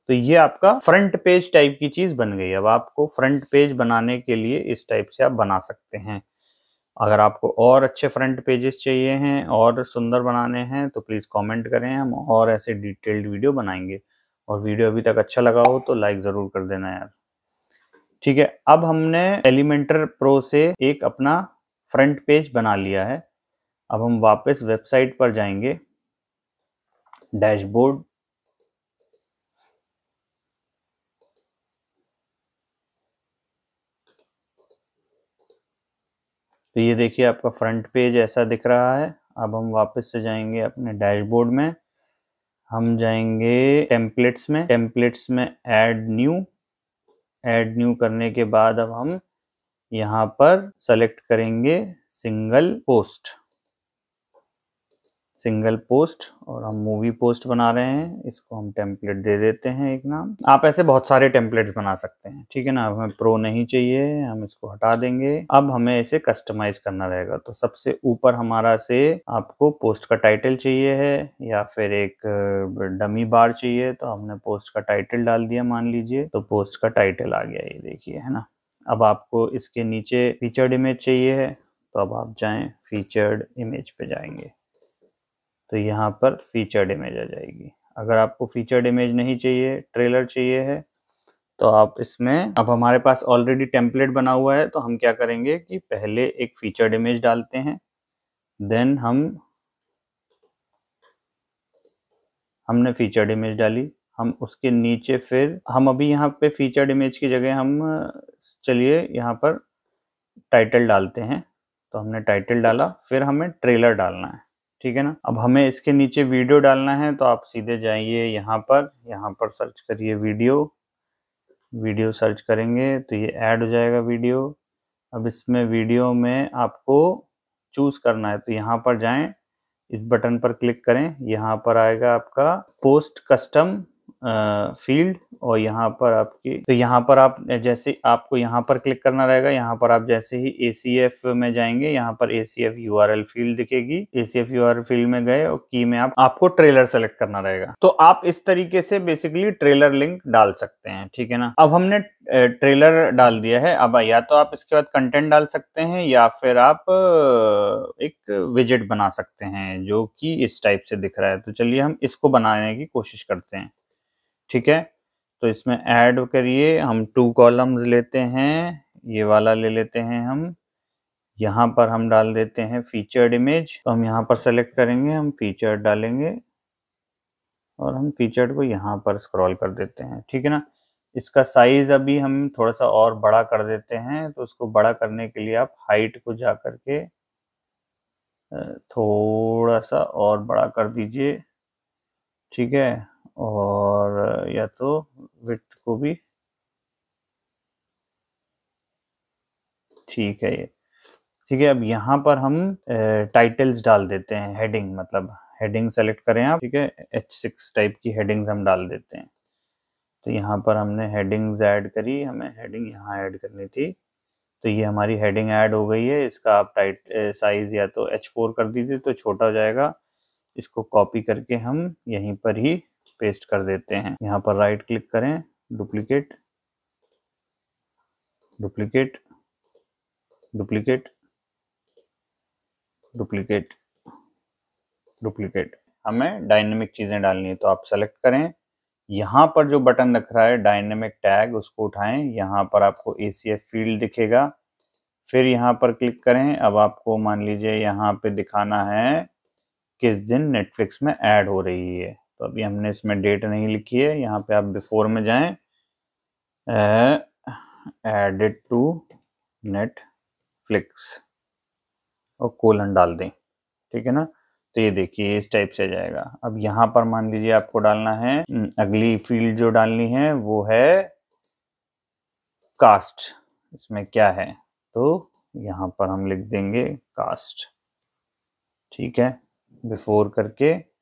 तो ये आपका फ्रंट पेज टाइप की चीज बन गई। अब आपको फ्रंट पेज बनाने के लिए इस टाइप से आप बना सकते हैं। अगर आपको और अच्छे फ्रंट पेजेस चाहिए हैं और सुंदर बनाने हैं तो प्लीज़ कमेंट करें, हम और ऐसे डिटेल्ड वीडियो बनाएंगे। और वीडियो अभी तक अच्छा लगा हो तो लाइक ज़रूर कर देना यार। ठीक है, अब हमने एलिमेंटर प्रो से एक अपना फ्रंट पेज बना लिया है। अब हम वापस वेबसाइट पर जाएंगे, डैशबोर्ड, तो ये देखिए आपका फ्रंट पेज ऐसा दिख रहा है। अब हम वापस से जाएंगे अपने डैशबोर्ड में, हम जाएंगे टेम्पलेट्स में, टेम्पलेट्स में ऐड न्यू करने के बाद अब हम यहाँ पर सेलेक्ट करेंगे सिंगल पोस्ट और हम मूवी पोस्ट बना रहे हैं। इसको हम टेम्पलेट दे देते हैं एक नाम। आप ऐसे बहुत सारे टेम्पलेट्स बना सकते हैं, ठीक है ना। हमें प्रो नहीं चाहिए, हम इसको हटा देंगे। अब हमें इसे कस्टमाइज करना रहेगा। तो सबसे ऊपर हमारा से आपको पोस्ट का टाइटल चाहिए है या फिर एक डमी बार चाहिए, तो हमने पोस्ट का टाइटल डाल दिया मान लीजिए। तो पोस्ट का टाइटल आ गया, ये देखिए, है ना। अब आपको इसके नीचे फीचर्ड इमेज चाहिए है, तो अब आप जाएं फीचर्ड इमेज पे जाएंगे, तो यहाँ पर फीचर्ड इमेज आ जाएगी। अगर आपको फीचर्ड इमेज नहीं चाहिए, ट्रेलर चाहिए है, तो आप इसमें, अब हमारे पास ऑलरेडी टेम्पलेट बना हुआ है, तो हम क्या करेंगे कि पहले एक फीचर्ड इमेज डालते हैं, देन हमने फीचर्ड इमेज डाली, हम उसके नीचे फिर हम अभी यहाँ पे फीचर्ड इमेज की जगह हम चलिए यहाँ पर टाइटल डालते हैं। तो हमने टाइटल डाला, फिर हमें ट्रेलर डालना है, ठीक है ना। अब हमें इसके नीचे वीडियो डालना है, तो आप सीधे जाइए यहाँ पर सर्च करिए वीडियो सर्च करेंगे तो ये ऐड हो जाएगा वीडियो। अब इसमें वीडियो में आपको चूज करना है, तो यहाँ पर जाएं, इस बटन पर क्लिक करें, यहाँ पर आएगा आपका पोस्ट कस्टम फील्ड, और यहाँ पर आपकी, तो यहाँ पर आप जैसे आपको यहाँ पर क्लिक करना रहेगा। यहाँ पर आप जैसे ही ACF में जाएंगे, यहाँ पर ACF URL फील्ड दिखेगी। ACF URL फील्ड में गए और की में आपको ट्रेलर सेलेक्ट करना रहेगा। तो आप इस तरीके से बेसिकली ट्रेलर लिंक डाल सकते हैं, ठीक है ना। अब हमने ट्रेलर डाल दिया है। अब या तो आप इसके बाद कंटेंट डाल सकते हैं या फिर आप एक विजेट बना सकते हैं जो कि इस टाइप से दिख रहा है। तो चलिए हम इसको बनाने की कोशिश करते हैं, ठीक है। तो इसमें ऐड करिए, हम 2 कॉलम्स लेते हैं, ये वाला ले लेते हैं हम। यहाँ पर हम डाल देते हैं फीचर्ड इमेज, तो हम यहाँ पर सेलेक्ट करेंगे, हम फीचर्ड डालेंगे और हम फीचर्ड को यहाँ पर स्क्रॉल कर देते हैं, ठीक है ना। इसका साइज अभी हम थोड़ा सा और बड़ा कर देते हैं। तो उसको बड़ा करने के लिए आप हाइट को जा करके थोड़ा सा और बड़ा कर दीजिए, ठीक है। और या तो विड्थ को भी, ठीक है ये, ठीक है। अब यहाँ पर हम टाइटल्स डाल देते हैं, हेडिंग, मतलब हेडिंग सेलेक्ट करें आप, ठीक है। H6 टाइप की हेडिंग्स हम डाल देते हैं। तो यहाँ पर हमने हेडिंग्स ऐड करी, हमें हेडिंग यहाँ ऐड करनी थी, तो ये हमारी हेडिंग ऐड हो गई है। इसका आप साइज या तो H4 कर दीजिए तो छोटा हो जाएगा। इसको कॉपी करके हम यहीं पर ही पेस्ट कर देते हैं। यहाँ पर राइट क्लिक करें, duplicate, duplicate, duplicate, duplicate, duplicate. हमें डायनेमिक चीजें डालनी है, तो आप सेलेक्ट करें, यहाँ पर जो बटन दिख रहा है डायनेमिक टैग, उसको उठाएं। यहाँ पर आपको ACF फील्ड दिखेगा, फिर यहाँ पर क्लिक करें। अब आपको मान लीजिए यहाँ पे दिखाना है किस दिन नेटफ्लिक्स में ऐड हो रही है। तो अभी हमने इसमें डेट नहीं लिखी है। यहाँ पे आप बिफोर में जाएं, एडेड टू नेटफ्लिक्स और कोलन डाल दें, ठीक है ना। तो ये देखिए इस टाइप से जाएगा। अब यहाँ पर मान लीजिए आपको डालना है, अगली फील्ड जो डालनी है वो है कास्ट। इसमें क्या है, तो यहाँ पर हम लिख देंगे कास्ट, ठीक है, बिफोर करके।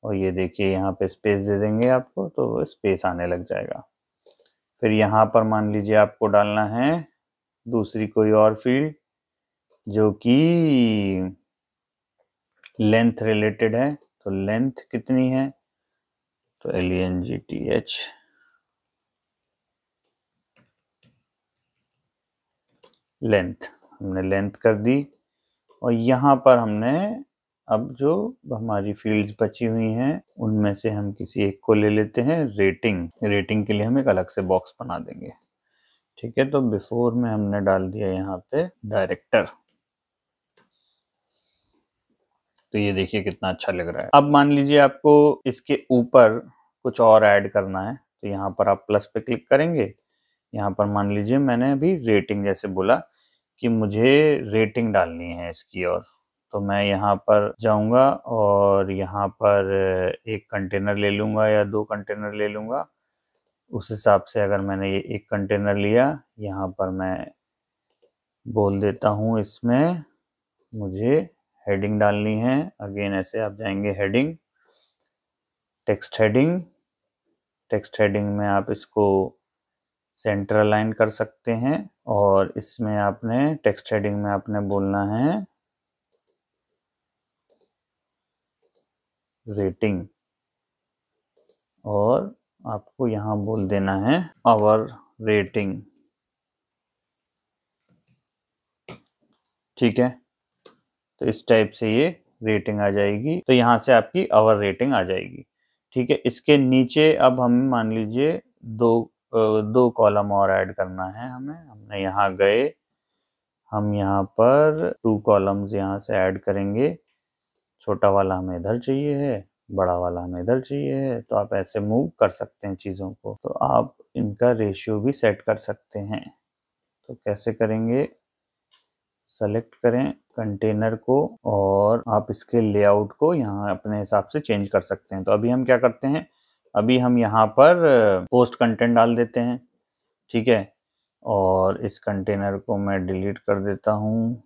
और ये देखिए यहाँ पे स्पेस दे देंगे आपको, तो स्पेस आने लग जाएगा। फिर यहाँ पर मान लीजिए आपको डालना है दूसरी कोई और फील्ड जो कि लेंथ रिलेटेड है। तो लेंथ कितनी है, तो LENGTH, लेंथ, हमने लेंथ कर दी। और यहाँ पर हमने अब जो हमारी फील्ड्स बची हुई हैं उनमें से हम किसी एक को ले लेते हैं, रेटिंग। रेटिंग के लिए हम एक अलग से बॉक्स बना देंगे, ठीक है। तो बिफोर में हमने डाल दिया यहाँ पे डायरेक्टर। तो ये देखिए कितना अच्छा लग रहा है। अब मान लीजिए आपको इसके ऊपर कुछ और ऐड करना है, तो यहाँ पर आप प्लस पे क्लिक करेंगे। यहाँ पर मान लीजिए मैंने अभी रेटिंग जैसे बोला कि मुझे रेटिंग डालनी है इसकी, और तो मैं यहाँ पर जाऊँगा और यहाँ पर एक कंटेनर ले लूँगा या 2 कंटेनर ले लूँगा। उस हिसाब से अगर मैंने ये एक कंटेनर लिया, यहाँ पर मैं बोल देता हूँ इसमें मुझे हेडिंग डालनी है। अगेन ऐसे आप जाएंगे heading, text heading, text heading में आप इसको सेंटर अलाइन कर सकते हैं और इसमें आपने टेक्स्ट हेडिंग में आपने बोलना है रेटिंग, और आपको यहाँ बोल देना है आवर रेटिंग। ठीक है, तो इस टाइप से ये रेटिंग आ जाएगी, तो यहाँ से आपकी आवर रेटिंग आ जाएगी। ठीक है, इसके नीचे अब हम मान लीजिए दो कॉलम और ऐड करना है हमें। हमने यहाँ गए, हम यहाँ पर 2 कॉलम्स यहाँ से ऐड करेंगे। छोटा वाला हमें इधर चाहिए है, बड़ा वाला हमें इधर चाहिए है, तो आप ऐसे मूव कर सकते हैं चीज़ों को। तो आप इनका रेशियो भी सेट कर सकते हैं। तो कैसे करेंगे, सेलेक्ट करें कंटेनर को और आप इसके लेआउट को यहाँ अपने हिसाब से चेंज कर सकते हैं। तो अभी हम क्या करते हैं, अभी हम यहाँ पर पोस्ट कंटेंट डाल देते हैं। ठीक है, और इस कंटेनर को मैं डिलीट कर देता हूँ।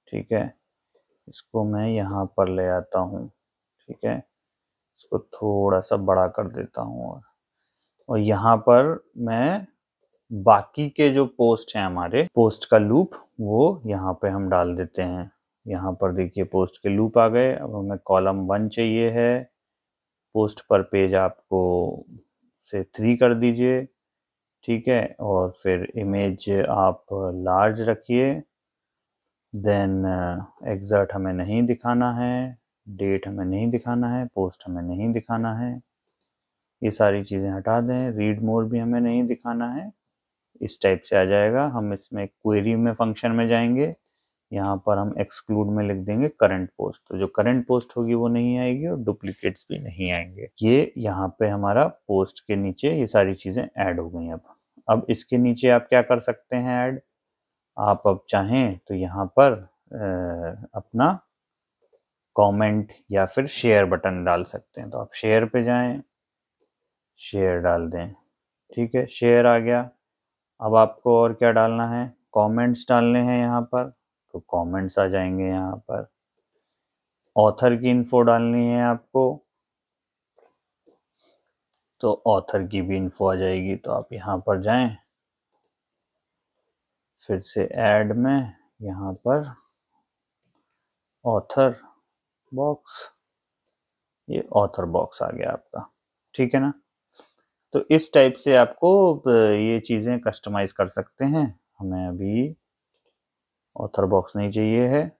ठीक है, इसको मैं यहाँ पर ले आता हूँ। ठीक है, इसको थोड़ा सा बड़ा कर देता हूँ और यहाँ पर मैं बाकी के जो पोस्ट हैं हमारे पोस्ट का लूप वो यहाँ पे हम डाल देते हैं। यहाँ पर देखिए पोस्ट के लूप आ गए। अब हमें कॉलम 1 चाहिए है, पोस्ट पर पेज आपको से 3 कर दीजिए। ठीक है, और फिर इमेज आप लार्ज रखिए। देन एग्जर्ट हमें नहीं दिखाना है, डेट हमें नहीं दिखाना है, पोस्ट हमें नहीं दिखाना है, ये सारी चीज़ें हटा दें। रीड मोर भी हमें नहीं दिखाना है। इस टाइप से आ जाएगा। हम इसमें क्वेरी में फंक्शन में जाएंगे, यहाँ पर हम एक्सक्लूड में लिख देंगे करंट पोस्ट, तो जो करंट पोस्ट होगी वो नहीं आएगी और डुप्लीकेट्स भी नहीं आएंगे। ये यहाँ पे हमारा पोस्ट के नीचे ये सारी चीज़ें ऐड हो गई। अब इसके नीचे आप क्या कर सकते हैं ऐड, आप अब चाहें तो यहाँ पर अपना कमेंट या फिर शेयर बटन डाल सकते हैं। तो आप शेयर पे जाएं, शेयर डाल दें। ठीक है, शेयर आ गया। अब आपको और क्या डालना है, कमेंट्स डालने हैं यहाँ पर, तो कमेंट्स आ जाएंगे यहाँ पर। ऑथर की इन्फो डालनी है आपको, तो ऑथर की भी इन्फो आ जाएगी। तो आप यहाँ पर जाएं, फिर से ऐड में यहाँ पर ऑथर बॉक्स, ये ऑथर बॉक्स आ गया आपका। ठीक है ना, तो इस टाइप से आपको ये चीज़ें कस्टमाइज कर सकते हैं। हमें अभी ऑथर बॉक्स नहीं चाहिए है,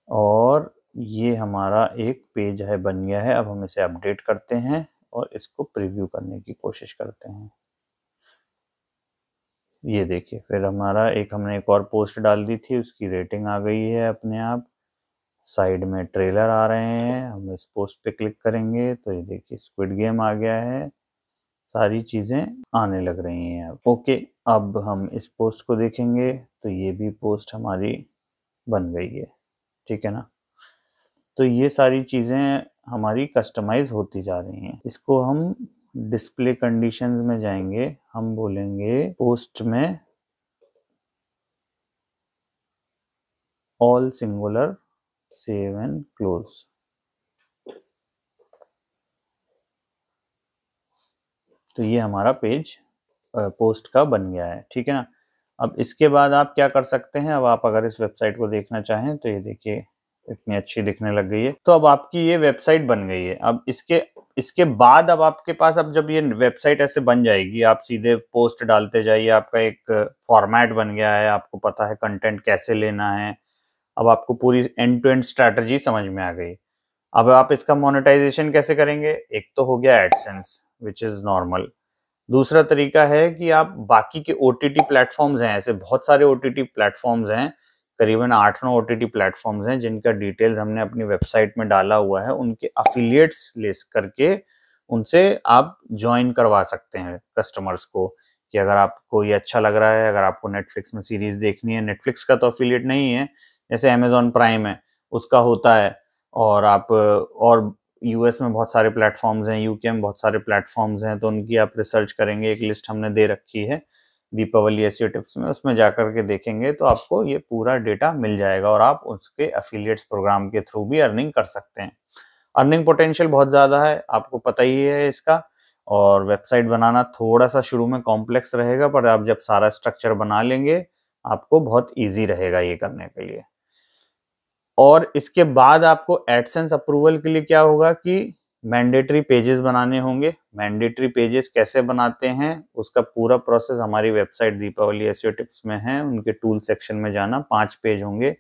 और ये हमारा एक पेज है बन गया है। अब हम इसे अपडेट करते हैं और इसको प्रीव्यू करने की कोशिश करते हैं। ये देखिए, फिर हमारा हमने एक और पोस्ट डाल दी थी, उसकी रेटिंग आ गई है अपने आप। साइड में ट्रेलर आ रहे हैं, हम इस पोस्ट पे क्लिक करेंगे तो ये देखिए स्क्विड गेम आ गया है, सारी चीज़ें आने लग रही हैं अब। ओके, अब हम इस पोस्ट को देखेंगे तो ये भी पोस्ट हमारी बन गई है। ठीक है ना, तो ये सारी चीज़ें हमारी कस्टमाइज होती जा रही हैं। इसको हम डिस्प्ले कंडीशंस में जाएंगे, हम बोलेंगे पोस्ट में all singular save and close. तो ये हमारा पेज पोस्ट का बन गया है। ठीक है ना, अब इसके बाद आप क्या कर सकते हैं, अब आप अगर इस वेबसाइट को देखना चाहें तो ये देखिए इतनी अच्छी दिखने लग गई है। तो अब आपकी ये वेबसाइट बन गई है। अब इसके बाद अब आपके पास, अब जब ये वेबसाइट ऐसे बन जाएगी, आप सीधे पोस्ट डालते जाइए, आपका एक फॉर्मेट बन गया है, आपको पता है कंटेंट कैसे लेना है। अब आपको पूरी एंड टू एंड स्ट्रैटेजी समझ में आ गई। अब आप इसका मोनेटाइजेशन कैसे करेंगे, एक तो हो गया एडसेंस विच इज नॉर्मल। दूसरा तरीका है कि आप बाकी के OTT प्लेटफॉर्म्स हैं, ऐसे बहुत सारे OTT प्लेटफॉर्म्स हैं, करीबन 8-9 OTT प्लेटफॉर्म्स हैं जिनका डिटेल्स हमने अपनी वेबसाइट में डाला हुआ है। उनके अफिलिएट्स ले करके उनसे आप ज्वाइन करवा सकते हैं कस्टमर्स को, कि अगर आपको ये अच्छा लग रहा है, अगर आपको नेटफ्लिक्स में सीरीज देखनी है, नेटफ्लिक्स का तो अफिलिएट नहीं है, जैसे अमेजॉन प्राइम है उसका होता है, और आप और यूएस में बहुत सारे प्लेटफॉर्म्स हैं, यूके में बहुत सारे प्लेटफॉर्म्स हैं, तो उनकी आप रिसर्च करेंगे, एक लिस्ट हमने दे रखी है। दीपावली एसईओ टिप्स में, उसमें जाकर के देखेंगे तो आपको ये पूरा डेटा मिल जाएगा और आप उसके एफिलिएट्स प्रोग्राम के थ्रू भी अर्निंग कर सकते हैं। अर्निंग पोटेंशियल बहुत ज़्यादा है, आपको पता ही है इसका। और वेबसाइट बनाना थोड़ा सा शुरू में कॉम्प्लेक्स रहेगा, पर आप जब सारा स्ट्रक्चर बना लेंगे आपको बहुत ईजी रहेगा ये करने के लिए। और इसके बाद आपको एडसेंस अप्रूवल के लिए क्या होगा कि मैंडेटरी पेजेस बनाने होंगे। मैंडेटरी पेजेस कैसे बनाते हैं उसका पूरा प्रोसेस हमारी वेबसाइट दीपावली एसईओ टिप्स में है। उनके टूल सेक्शन में जाना, 5 पेज होंगे।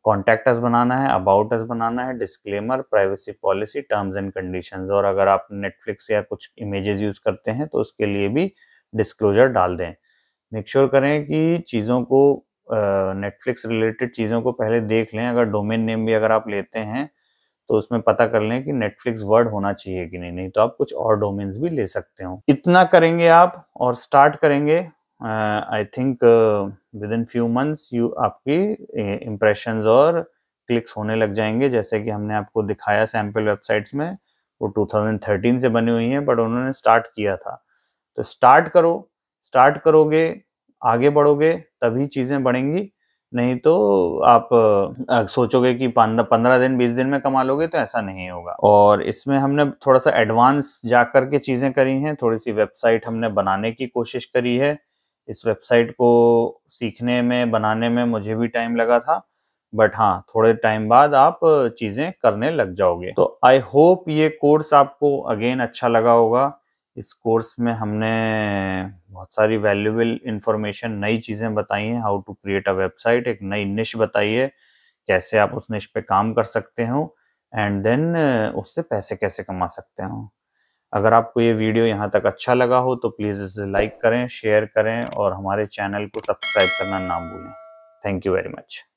कॉन्टैक्ट अस बनाना है, अबाउट अस बनाना है, disclaimer, privacy policy, terms and conditions, और अगर आप नेटफ्लिक्स या कुछ इमेजेस यूज करते हैं तो उसके लिए भी डिस्क्लोजर डाल दें। मेक श्योर करें कि चीज़ों को नेटफ्लिक्स रिलेटेड चीज़ों को पहले देख लें। अगर डोमेन नेम भी अगर आप लेते हैं तो उसमें पता कर लें कि नेटफ्लिक्स वर्ड होना चाहिए कि नहीं, नहीं तो आप कुछ और डोमेन्स भी ले सकते हो। इतना करेंगे आप और स्टार्ट करेंगे, I think with in few months आपकी इम्प्रेशंस और क्लिक्स होने लग जाएंगे। जैसे कि हमने आपको दिखाया सैम्पल वेबसाइट्स में, वो 2013 से बनी हुई हैं, बट उन्होंने स्टार्ट किया था। तो स्टार्ट करो, स्टार्ट करोगे, आगे बढ़ोगे तभी चीज़ें बढ़ेंगी। नहीं तो आप सोचोगे कि 15 दिन 20 दिन में कमा लोगे, तो ऐसा नहीं होगा। और इसमें हमने थोड़ा सा एडवांस जाकर के चीज़ें करी हैं, थोड़ी सी वेबसाइट हमने बनाने की कोशिश करी है। इस वेबसाइट को सीखने में, बनाने में मुझे भी टाइम लगा था, बट हाँ, थोड़े टाइम बाद आप चीज़ें करने लग जाओगे। तो आई होप ये कोर्स आपको अगेन अच्छा लगा होगा। इस कोर्स में हमने बहुत सारी वैल्यूएबल इंफॉर्मेशन, नई चीज़ें बताई हैं। How to create a website, एक नई निश बताई है, कैसे आप उस निश पे काम कर सकते हो, एंड देन उससे पैसे कैसे कमा सकते हो। अगर आपको ये वीडियो यहाँ तक अच्छा लगा हो तो प्लीज़ इसे लाइक करें, शेयर करें और हमारे चैनल को सब्सक्राइब करना ना भूलें। Thank you very much.